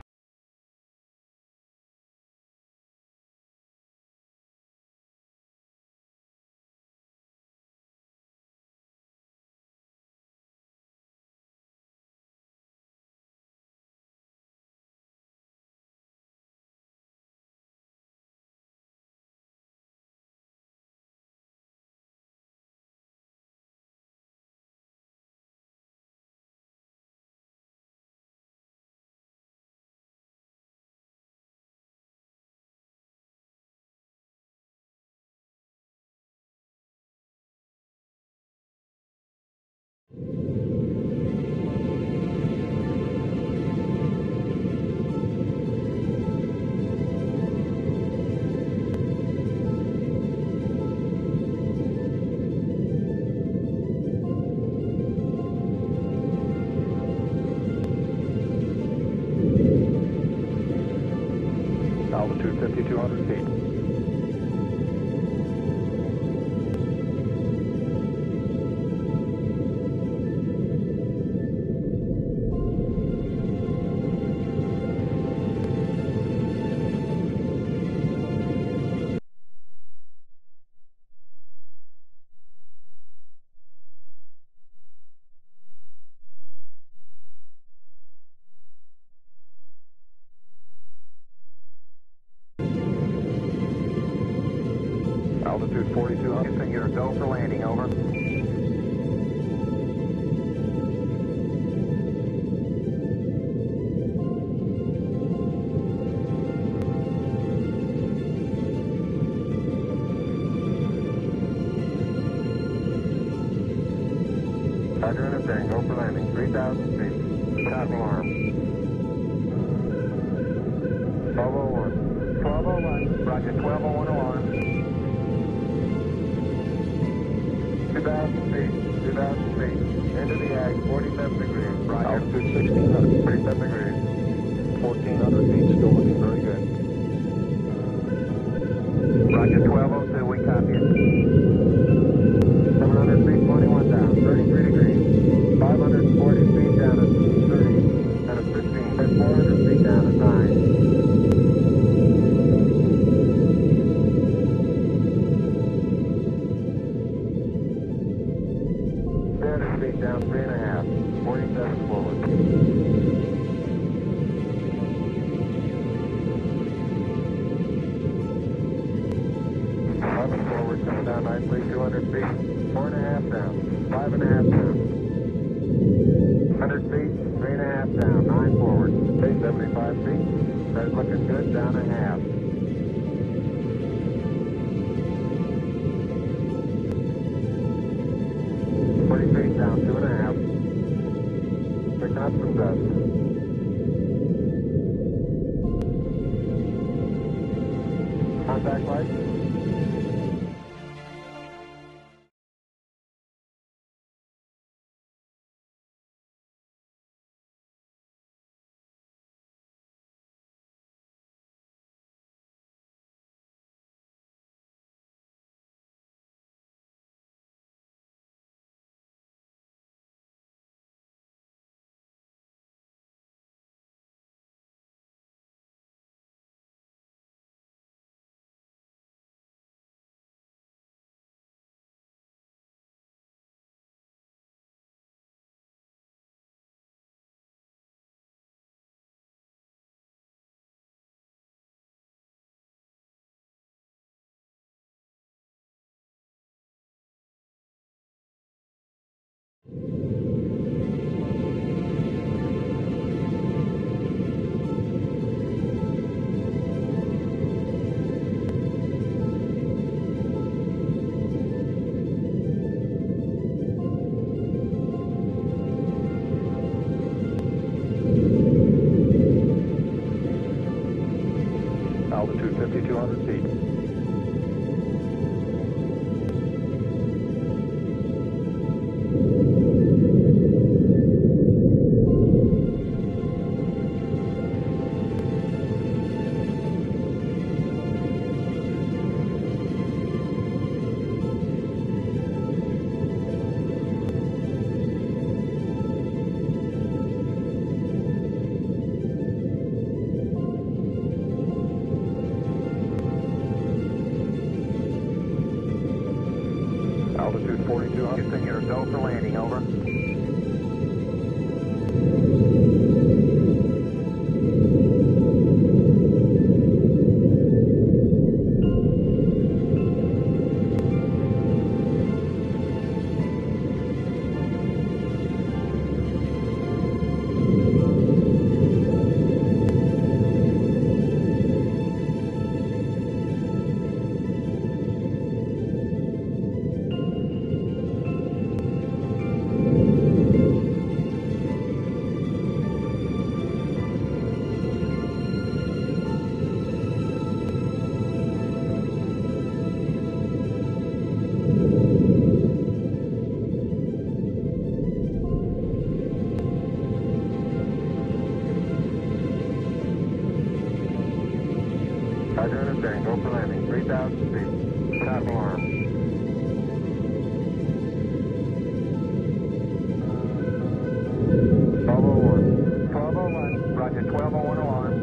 Altitude 5,200 feet. Altitude 4,200. Houston, you're a go for landing, over. Roger, understand, go for landing, 3,000 feet. Top alarm. 1201. 1201. Roger, 1201 alarm. 2,000 feet. 2,000 feet. Into the ag, 47 degrees. Roger. Altitude 1,600. 47 degrees. 1,400 feet, still looking very good. Roger, 1202, we copy it. 700 feet, 21 down, 33 degrees. 540 feet down at 30, and at 15. And 400 feet down at 9. 300 feet down, 3.5. 47 forward. 11 forward, coming down nicely, 200 feet, 4.5 down, 5.5 down, 100 feet, 3.5 down, 9 forward, 75 feet, that's looking good, down a half. 40 feet down, 2.5, picking up some dust. Contact light. Altitude 5,200 feet. Altitude 4,200. Houston, you're go for landing, over. Roger, understand. Go for landing. 3,000 feet. Stop alarm. Roger, 1201 alarm.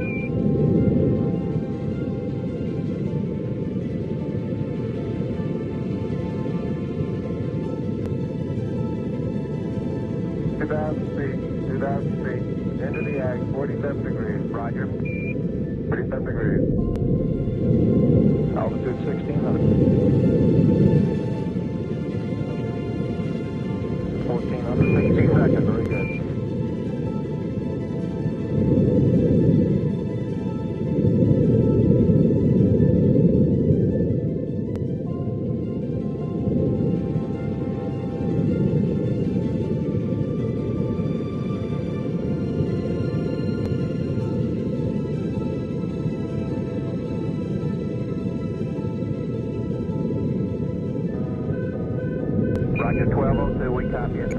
Two thousand feet. Into the ag, 47 degrees. Roger. 47 degrees. Altitude 1,600. 1,400. 60 seconds. Very good. Roger, 1202, we copy it.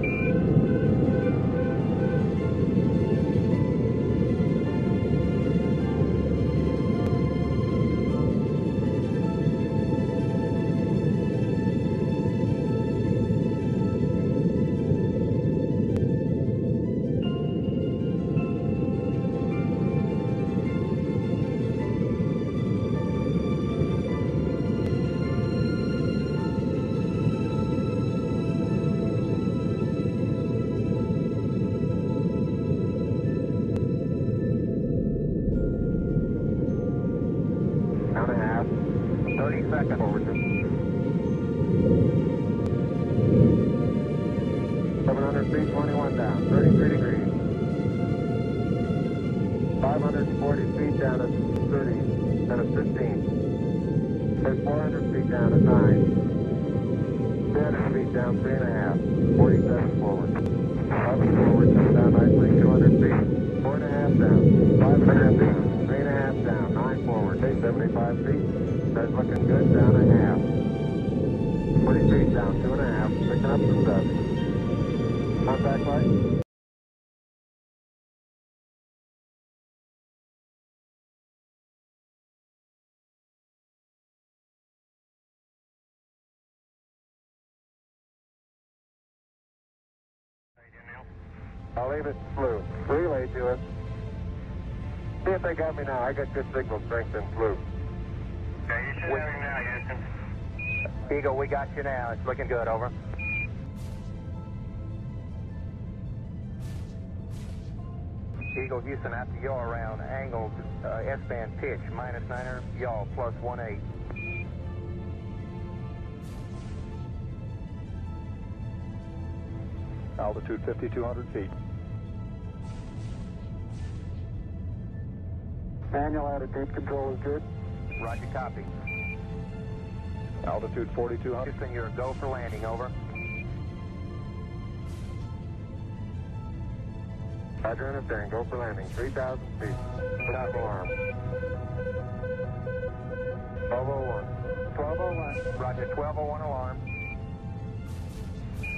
Count and a half. 30 seconds forward. 700 feet, 21 down, 33 degrees. 540 feet down at 30, and at 15. There's 400 feet down at 9. 300 feet down, 3.5. 47 forward. 11 forward, come down nicely, 200 feet. 4.5 down. 5.5 down. 3.5 down, 9 forward, 75 feet. That's looking good, down a half. 40 feet down, 2.5, picking up some dust. Contact light. I'll leave it flu. Relay to us. See if they got me now. I got good signal strength in flu. Okay, you should have him now, Houston. Eagle, we got you now. It's looking good, over. Eagle, Houston, after yaw around, angled S-band pitch, -9er, yaw, +18. Altitude 5,200 feet. Manual attitude control is good. Roger, copy. Altitude 4,200. Houston, you're a go for landing, over. Roger, understand, go for landing, 3,000 feet. Stop alarm. 1201. 1201. Roger, 1201 alarm.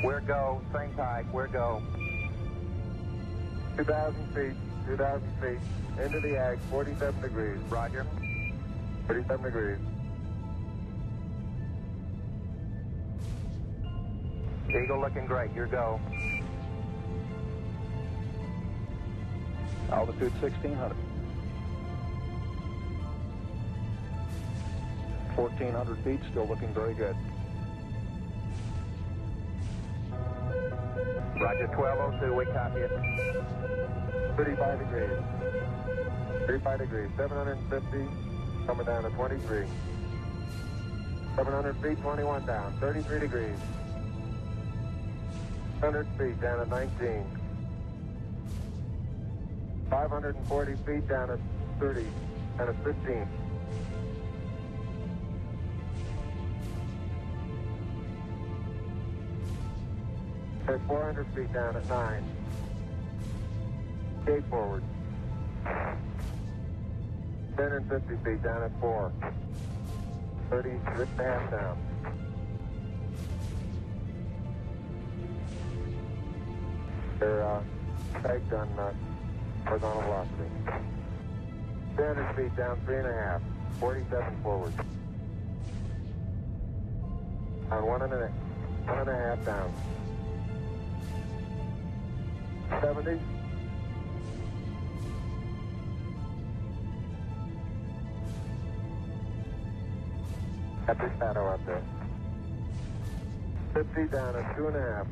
Where go, same type, where go. 2,000 feet, 2,000 feet. Into the ag, 47 degrees. Roger. 47 degrees. Eagle looking great, your go. Altitude 1,600. 1,400 feet, still looking very good. Roger, 1202, we copy it. 35 degrees. 35 degrees, 750, coming down to 23. 700 feet, 21 down, 33 degrees. 100 feet down at 19. 540 feet down at 30 and at 15. There's 400 feet down at 9. Gate forward. 10 and 50 feet down at 4. 30, 3.5 down. They're pegged on horizontal velocity. 300 feet down, 3.5. 47 forward. On 1.5 down. 70. Got the shadow up there. 50 down at 2.5.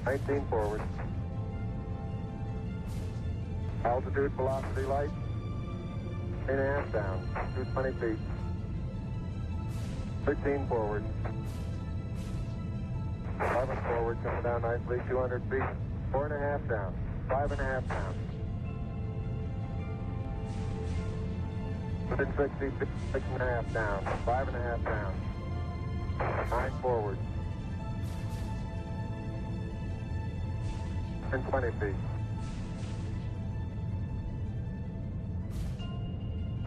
19 forward. Altitude, velocity, light. 8.5 down. 220 feet. 13 forward. 11 forward, coming down nicely. 200 feet. 4.5 down. 5.5 down. Within 60 feet, 6.5 down. 5.5 down. 9 forward. And 20 feet.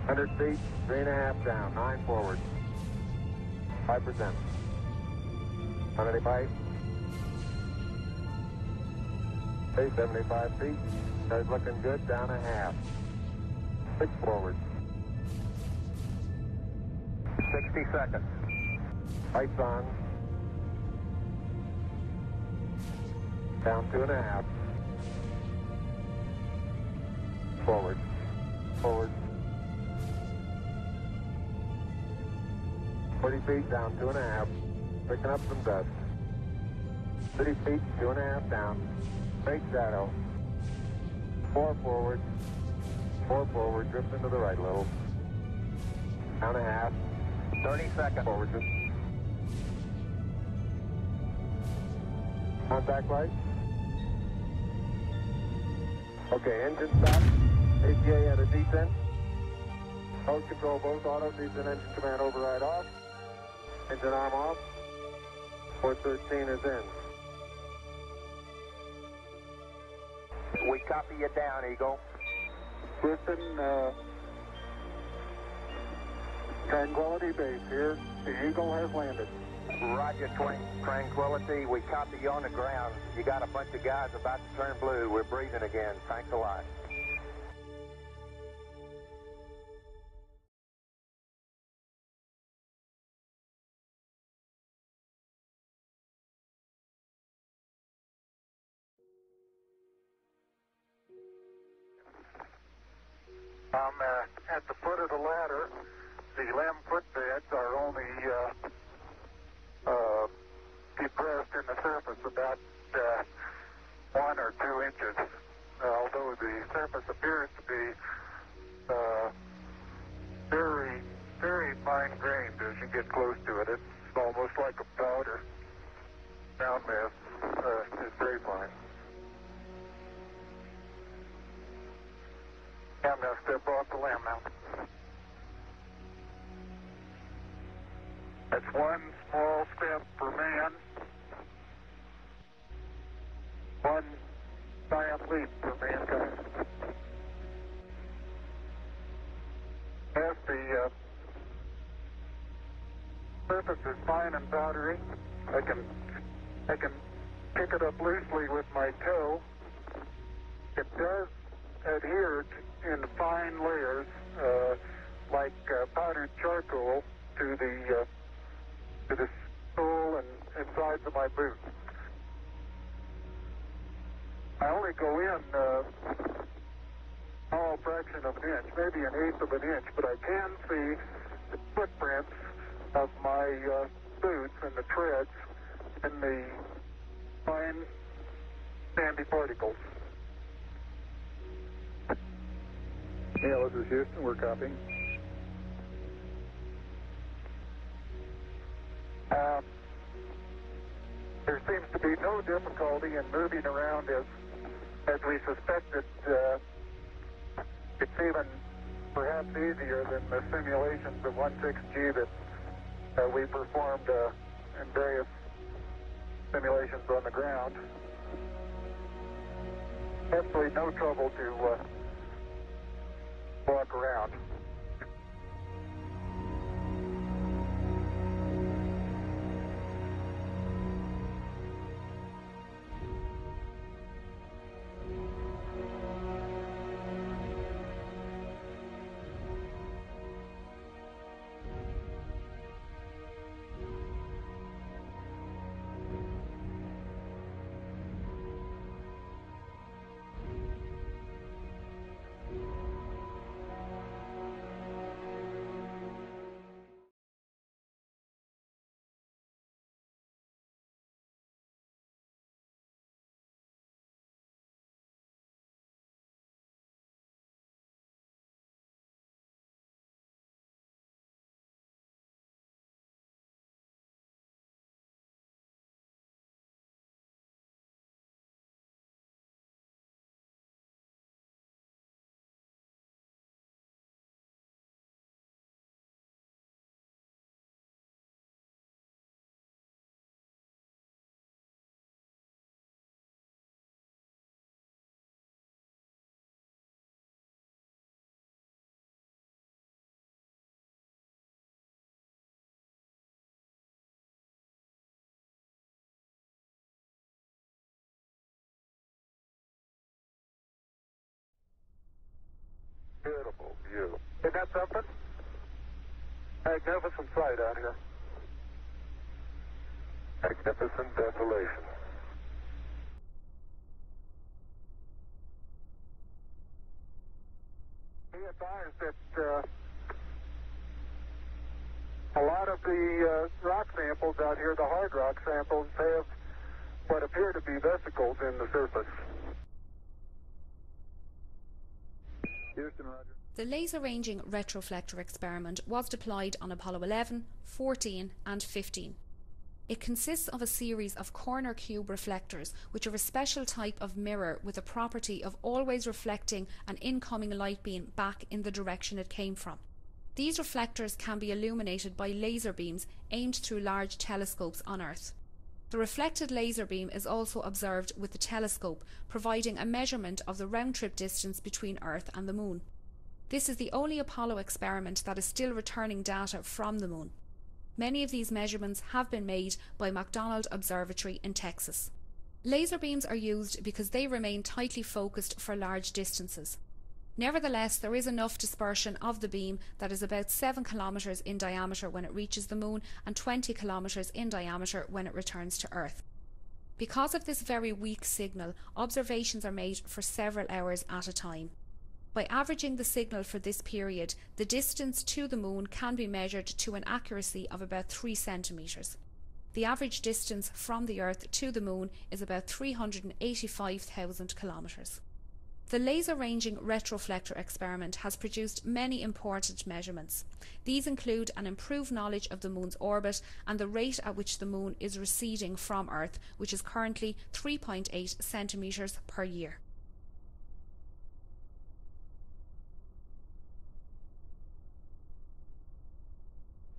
100 feet, 3.5 down. 9 forward. 5%. 185. Okay, 75 feet. Star's looking good, down a half. 6 forward. 60 seconds. Lights on. Down 2.5. Forward. Forward. 40 feet, down 2.5. Picking up some dust. 30 feet, 2.5 down. Straight shadow. 4 forward. 4 forward, drift into the right a little. Down a half. 30 seconds. Forward drift. Contact light. Okay, engine stop. ATA at a descent. Mode control both auto. Descent engine command override off. Engine arm off. 413 is in. We copy you down, Eagle. Houston, Tranquility Base here. The Eagle has landed. Roger, Tranquility. We copy you on the ground. You got a bunch of guys about to turn blue. We're breathing again. Thanks a lot. I'm at the foot of the ladder. The limb footbeds are only depressed in the surface about 1 or 2 inches. Although the surface appears to be very, very fine-grained as you get close to it. It's almost like a powder. Ground mass is very fine. I'm going to step off the limb now. That's one small step for man, one giant leap for mankind. As the surface is fine and powdery, I can pick it up loosely with my toe. It does adhere in fine layers, like powdered charcoal, to the sole and sides of my boot. I only go in a small fraction of an inch, maybe an eighth of an inch, but I can see the footprints of my boots and the treads and the fine sandy particles. Yeah, this is Houston. We're copying. There seems to be no difficulty in moving around as we suspected. It's even perhaps easier than the simulations of 16G that we performed in various simulations on the ground. Absolutely no trouble to walk around. got something? Magnificent sight out here. Magnificent desolation. Be advised that a lot of the rock samples out here, the hard rock samples, have what appear to be vesicles in the surface. Houston, Roger. The laser ranging retroflector experiment was deployed on Apollo 11, 14 and 15. It consists of a series of corner cube reflectors, which are a special type of mirror with the property of always reflecting an incoming light beam back in the direction it came from. These reflectors can be illuminated by laser beams aimed through large telescopes on Earth. The reflected laser beam is also observed with the telescope, providing a measurement of the round-trip distance between Earth and the Moon. This is the only Apollo experiment that is still returning data from the Moon. Many of these measurements have been made by McDonald Observatory in Texas. Laser beams are used because they remain tightly focused for large distances. Nevertheless, there is enough dispersion of the beam that is about 7 kilometers in diameter when it reaches the Moon and 20 kilometers in diameter when it returns to Earth. Because of this very weak signal, observations are made for several hours at a time. By averaging the signal for this period, the distance to the Moon can be measured to an accuracy of about 3 centimeters. The average distance from the Earth to the Moon is about 385,000 kilometers. The laser ranging retroflector experiment has produced many important measurements. These include an improved knowledge of the Moon's orbit and the rate at which the Moon is receding from Earth, which is currently 3.8 centimeters per year.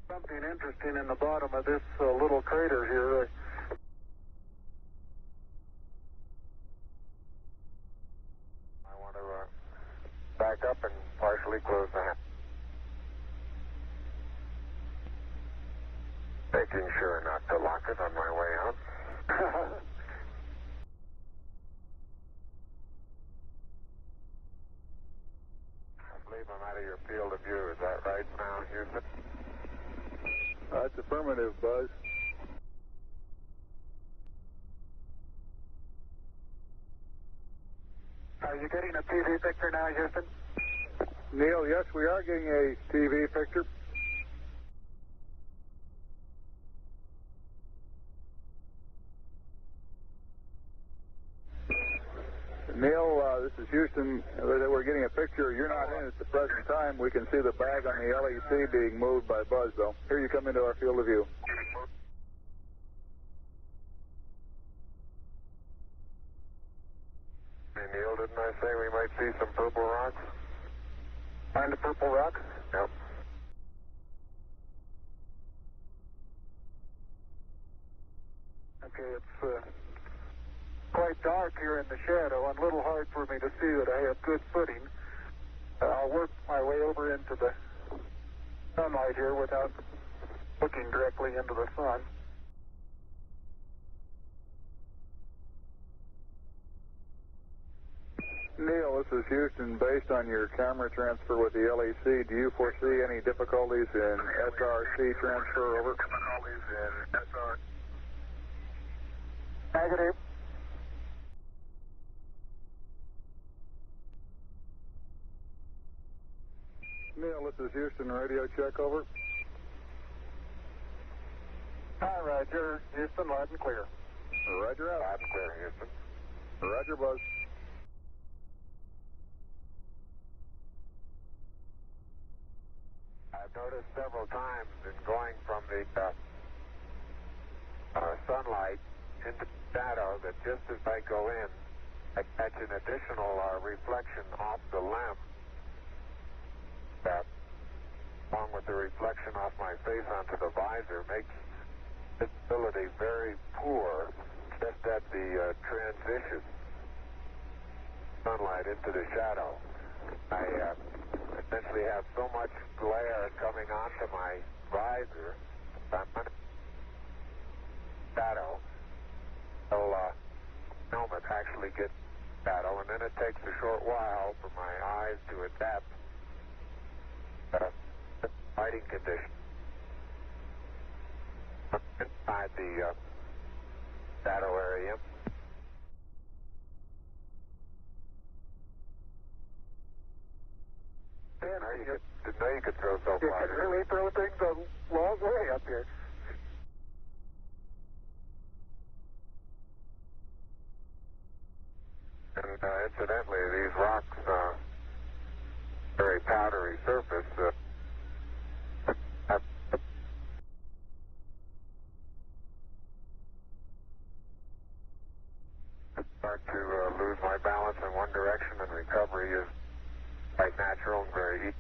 Something interesting in the bottom of this little crater here. I want to back up and partially close the hatch. Making sure not to lock it on my way out. I believe I'm out of your field of view. Is that right now, Houston? That's affirmative, Buzz. Are you getting a TV picture now, Houston? Neil, yes, we are getting a TV picture. Neil, this is Houston. We're getting a picture. You're not in at the present time. We can see the bag on the LEC being moved by Buzz, though. Here you come into our field of view. Hey, Neil, didn't I say we might see some purple rocks? Find the purple rocks? Yep. Okay, it's quite dark here in the shadow and a little hard for me to see that I have good footing. I'll work my way over into the sunlight here without looking directly into the sun. Neil, this is Houston. Based on your camera transfer with the LEC, do you foresee any difficulties in SRC transfer over? Negative. Neil, this is Houston. Radio check over. Hi, Roger. Houston, loud and clear. Roger out. Loud and clear, Houston. Roger, Buzz. I've noticed several times in going from the sunlight into shadow that just as I go in, I catch an additional reflection off the lens. That, along with the reflection off my face onto the visor, makes visibility very poor just at the transition sunlight into the shadow. I essentially have so much glare coming onto my visor, I'm under shadow, until helmet actually gets shadow, and then it takes a short while for my eyes to adapt Lighting condition. Inside the shadow area. Didn't know you could throw so far. You can really throw things a long way up here. And incidentally, these rocks, very powdery surface, start to lose my balance in one direction, and recovery is quite natural and very easy.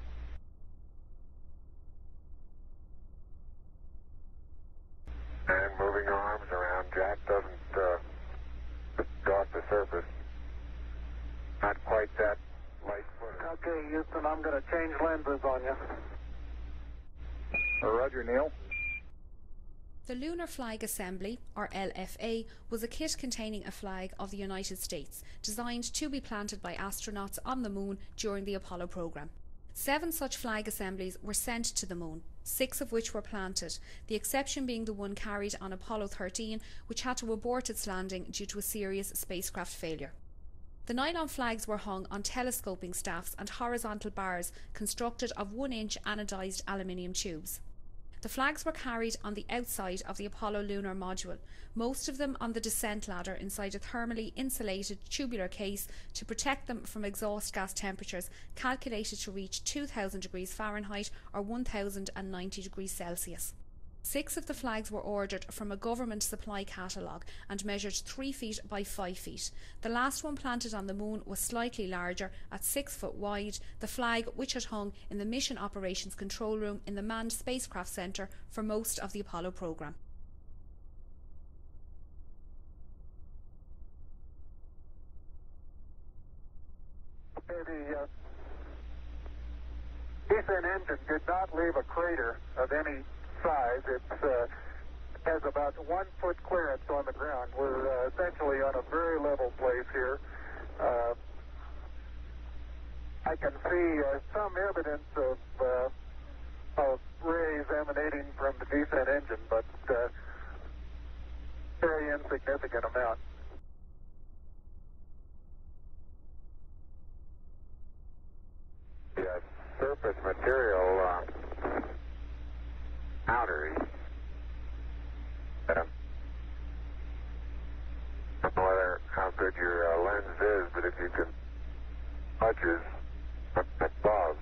And moving arms around, Jack doesn't go off the surface. Not quite that light footed. Okay, Houston, I'm going to change lenses on you. Roger, Neil. The Lunar Flag Assembly, or LFA, was a kit containing a flag of the United States, designed to be planted by astronauts on the Moon during the Apollo program. 7 such flag assemblies were sent to the Moon, 6 of which were planted, the exception being the one carried on Apollo 13, which had to abort its landing due to a serious spacecraft failure. The nylon flags were hung on telescoping staffs and horizontal bars constructed of 1-inch anodized aluminium tubes. The flags were carried on the outside of the Apollo lunar module, most of them on the descent ladder inside a thermally insulated tubular case to protect them from exhaust gas temperatures calculated to reach 2000 degrees Fahrenheit or 1090 degrees Celsius. 6 of the flags were ordered from a government supply catalogue and measured 3 feet by 5 feet. The last one planted on the Moon was slightly larger, at 6 foot wide, the flag which had hung in the Mission Operations Control Room in the Manned Spacecraft Centre for most of the Apollo programme. The descent engine did not leave a crater of any size. It has about 1 foot clearance on the ground. We're essentially on a very level place here. I can see some evidence of rays emanating from the descent engine, but very insignificant amount. The surface material powdery. I don't know how good your lens is, but if you can touches above.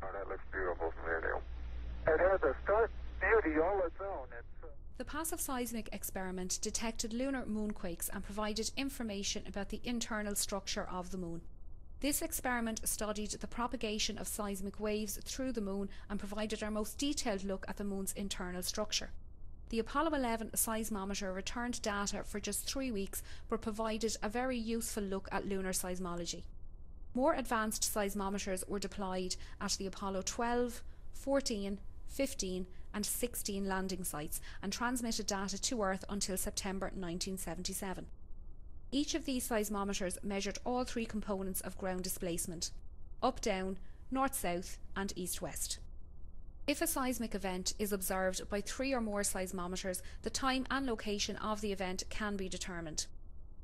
Oh, that looks beautiful from here, Neil. It has a stark beauty all its own. The passive seismic experiment detected lunar moonquakes and provided information about the internal structure of the Moon. This experiment studied the propagation of seismic waves through the Moon and provided our most detailed look at the Moon's internal structure. The Apollo 11 seismometer returned data for just 3 weeks but provided a very useful look at lunar seismology. More advanced seismometers were deployed at the Apollo 12, 14, 15 and 16 landing sites and transmitted data to Earth until September 1977. Each of these seismometers measured all 3 components of ground displacement: up-down, north-south and east-west. If a seismic event is observed by 3 or more seismometers, the time and location of the event can be determined.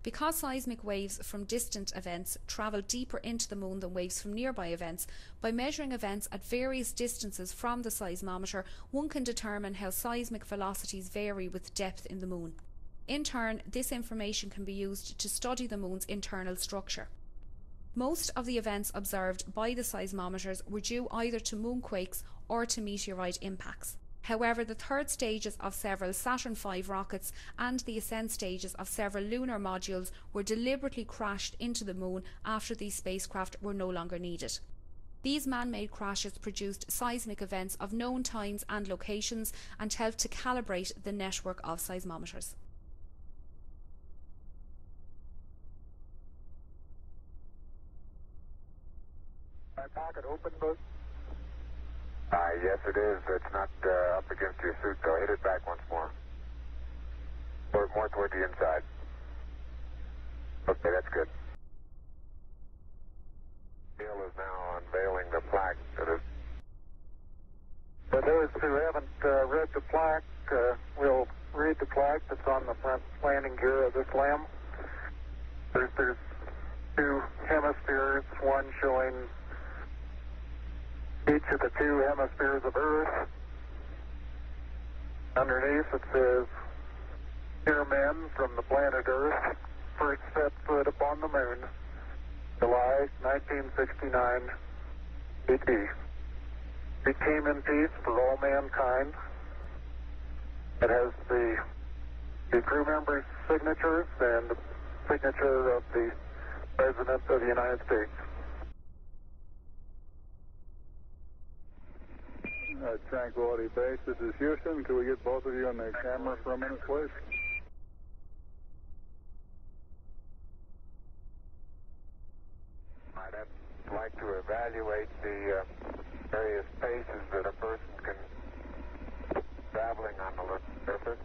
Because seismic waves from distant events travel deeper into the Moon than waves from nearby events, by measuring events at various distances from the seismometer, one can determine how seismic velocities vary with depth in the Moon. In turn, this information can be used to study the Moon's internal structure. Most of the events observed by the seismometers were due either to moonquakes or to meteorite impacts. However, the third stages of several Saturn V rockets and the ascent stages of several lunar modules were deliberately crashed into the Moon after these spacecraft were no longer needed. These man-made crashes produced seismic events of known times and locations and helped to calibrate the network of seismometers. My pocket open, Buzz? Yes, it is. It's not up against your suit, though. Hit it back once more. Or more toward the inside. Okay, that's good. Neil is now unveiling the plaque that is... For those who haven't read the plaque, we'll read the plaque that's on the front landing gear of this LEM. There's two hemispheres, one showing each of the two hemispheres of Earth. Underneath it says, "Dear men from the planet Earth, first set foot upon the moon, July 1969, BT. We came in peace for all mankind." It has the crew members' signatures and the signature of the President of the United States. Tranquility Base, this is Houston. Could we get both of you on the camera for a minute, please? I'd like to evaluate the various paces that a person can traveling on the surface.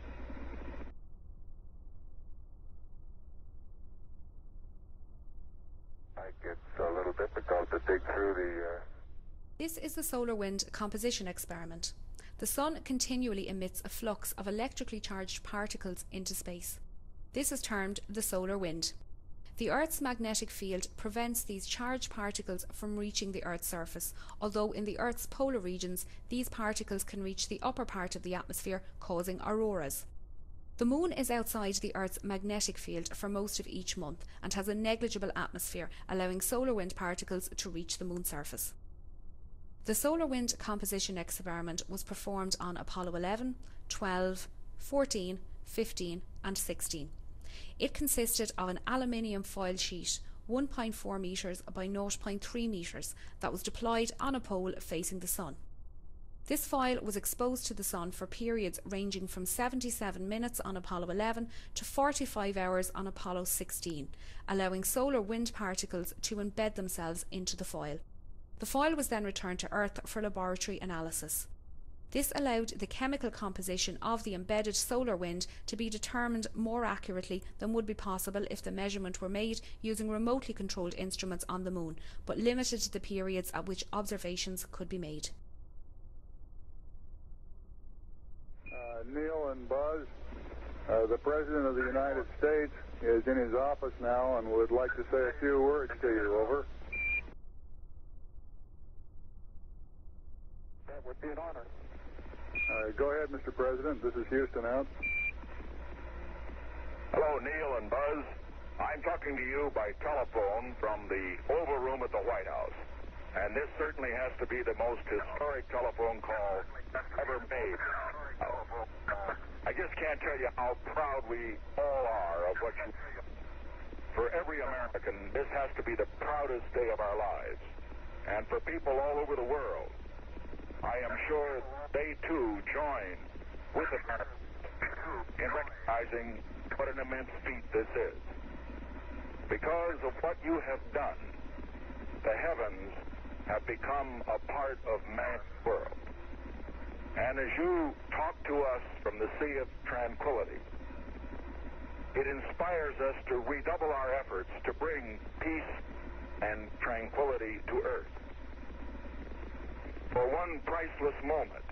Like it's a little difficult to dig through the... This is the solar wind composition experiment. The sun continually emits a flux of electrically charged particles into space. This is termed the solar wind. The Earth's magnetic field prevents these charged particles from reaching the Earth's surface, although in the Earth's polar regions these particles can reach the upper part of the atmosphere, causing auroras. The Moon is outside the Earth's magnetic field for most of each month and has a negligible atmosphere, allowing solar wind particles to reach the Moon's surface. The solar wind composition experiment was performed on Apollo 11, 12, 14, 15 and 16. It consisted of an aluminium foil sheet 1.4 metres by 0.3 metres that was deployed on a pole facing the Sun. This foil was exposed to the Sun for periods ranging from 77 minutes on Apollo 11 to 45 hours on Apollo 16, allowing solar wind particles to embed themselves into the foil. The foil was then returned to Earth for laboratory analysis. This allowed the chemical composition of the embedded solar wind to be determined more accurately than would be possible if the measurement were made using remotely controlled instruments on the Moon, but limited the periods at which observations could be made. Neil and Buzz, the President of the United States is in his office now and would like to say a few words to you. Over. That would be an honor. Go ahead, Mr. President. This is Houston out. Hello, Neil and Buzz. I'm talking to you by telephone from the Oval Room at the White House. And this certainly has to be the most historic telephone call ever made. I just can't tell you how proud we all are of what you... For every American, this has to be the proudest day of our lives. And for people all over the world, I am sure they too join with America in recognizing what an immense feat this is. Because of what you have done, the heavens have become a part of man's world. And as you talk to us from the Sea of Tranquility, it inspires us to redouble our efforts to bring peace and tranquility to Earth. For one priceless moment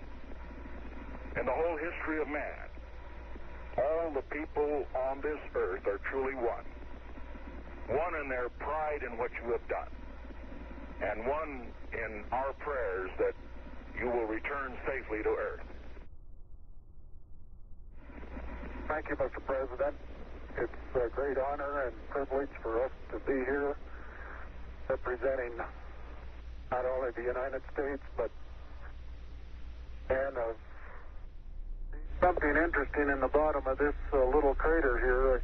in the whole history of man, all the people on this earth are truly one. One in their pride in what you have done, and one in our prayers that you will return safely to Earth. Thank you, Mr. President. It's a great honor and privilege for us to be here representing not only the United States, but and something interesting in the bottom of this little crater here.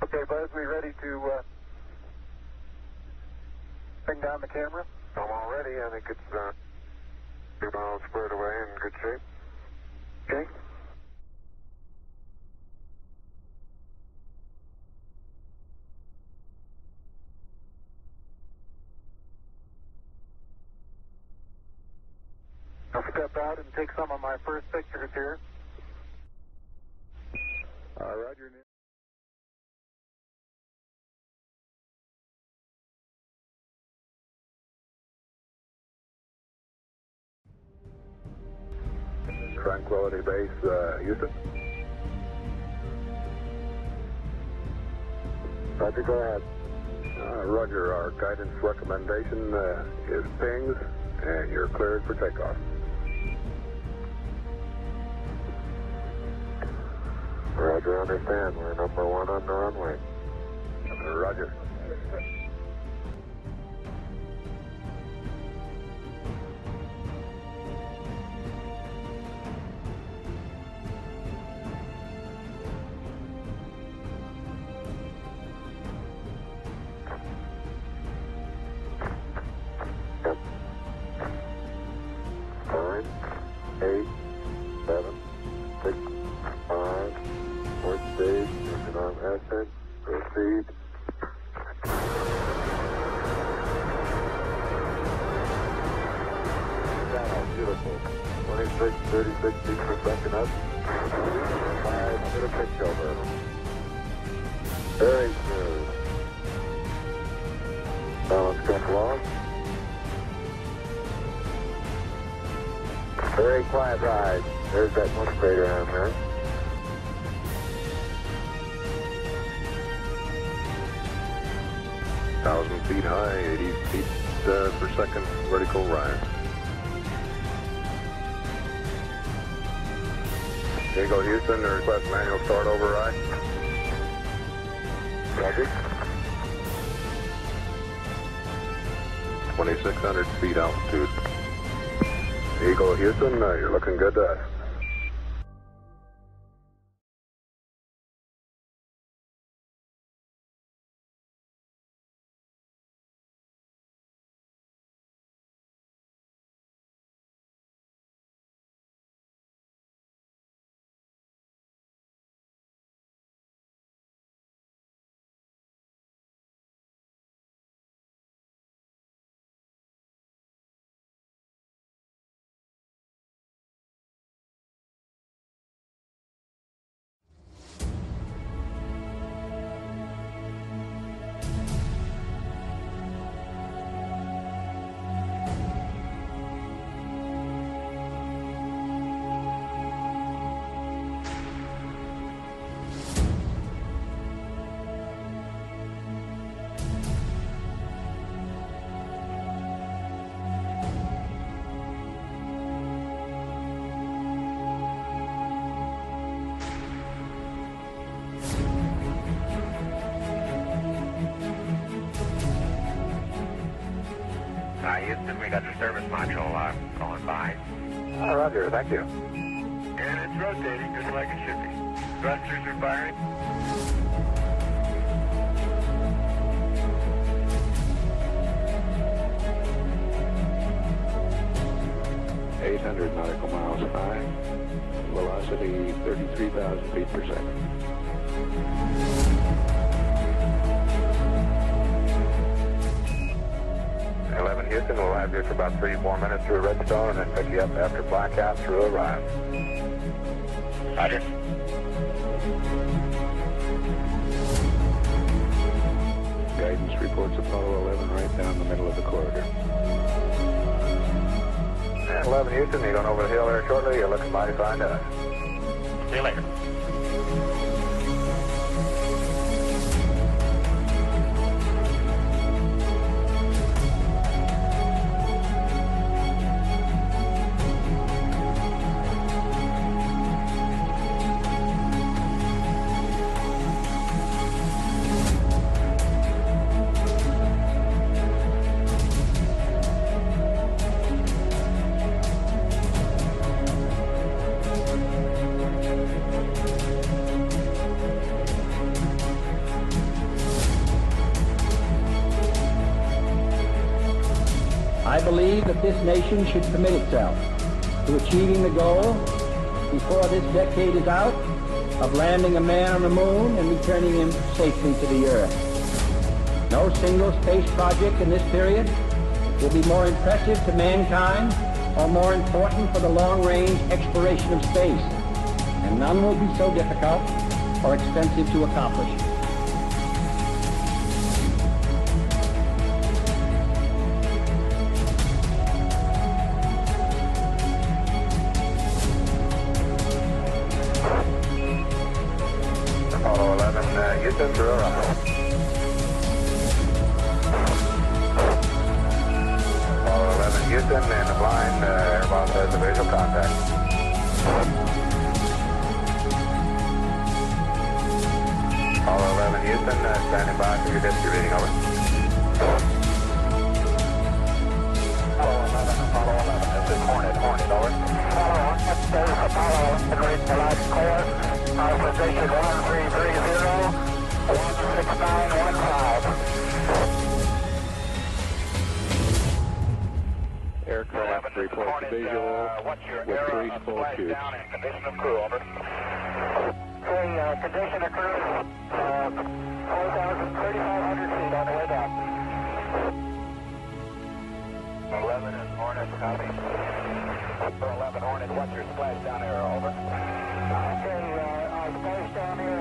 Okay, Buzz, we ready to bring down the camera? I'm all ready. I think it's 2 miles squared away in good shape. Okay. I'll step out and take some of my first pictures here. Roger. Tranquility Base, Houston. Roger, go ahead. Roger, our guidance recommendation is pings, and you're cleared for takeoff. Roger, understand. We're number 1 on the runway. Roger. Proceed. Beautiful. 26, 36 feet per second up. 5 pitch over. Very smooth. Balance come along. Very quiet ride. There's that one crater on there. Feet high, 80 feet per second vertical rise. Here you go, Houston. Request manual start override. Roger. 2,600 feet altitude. Here you go, Houston. You're looking good to us. Houston, we got the service module going by. Roger, thank you. And it's rotating just like it should be. Thrusters are firing. nautical miles high. Velocity 33,000 feet per second. Houston, we'll have you for about 3-4 minutes through Redstone and then pick you up after blackout through Orion. Roger. Guidance reports Apollo 11 right down the middle of the corridor. And 11 Houston, you're going over the hill there shortly. You're looking mighty fine to us. See you later. believe that this nation should commit itself to achieving the goal, before this decade is out, of landing a man on the moon and returning him safely to the Earth. No single space project in this period will be more impressive to mankind or more important for the long-range exploration of space, and none will be so difficult or expensive to accomplish. Apollo 11, Houston, Aurora. Apollo 11, Houston, and the blind airboss has a visual contact. Apollo 11, Houston, standing by for your distance reading, over. Apollo 11, this is Hornet, over. Apollo 1, this is Apollo 11, read the light core. Our position 1330, 16915. Aircraft reports visual with 3 full tubes. Condition of crew, over. Condition of crew, 4,500 feet on the way down. 11 and Hornet, copy. 11 Hornet, what's your splashdown error, over? Okay, our splashdown error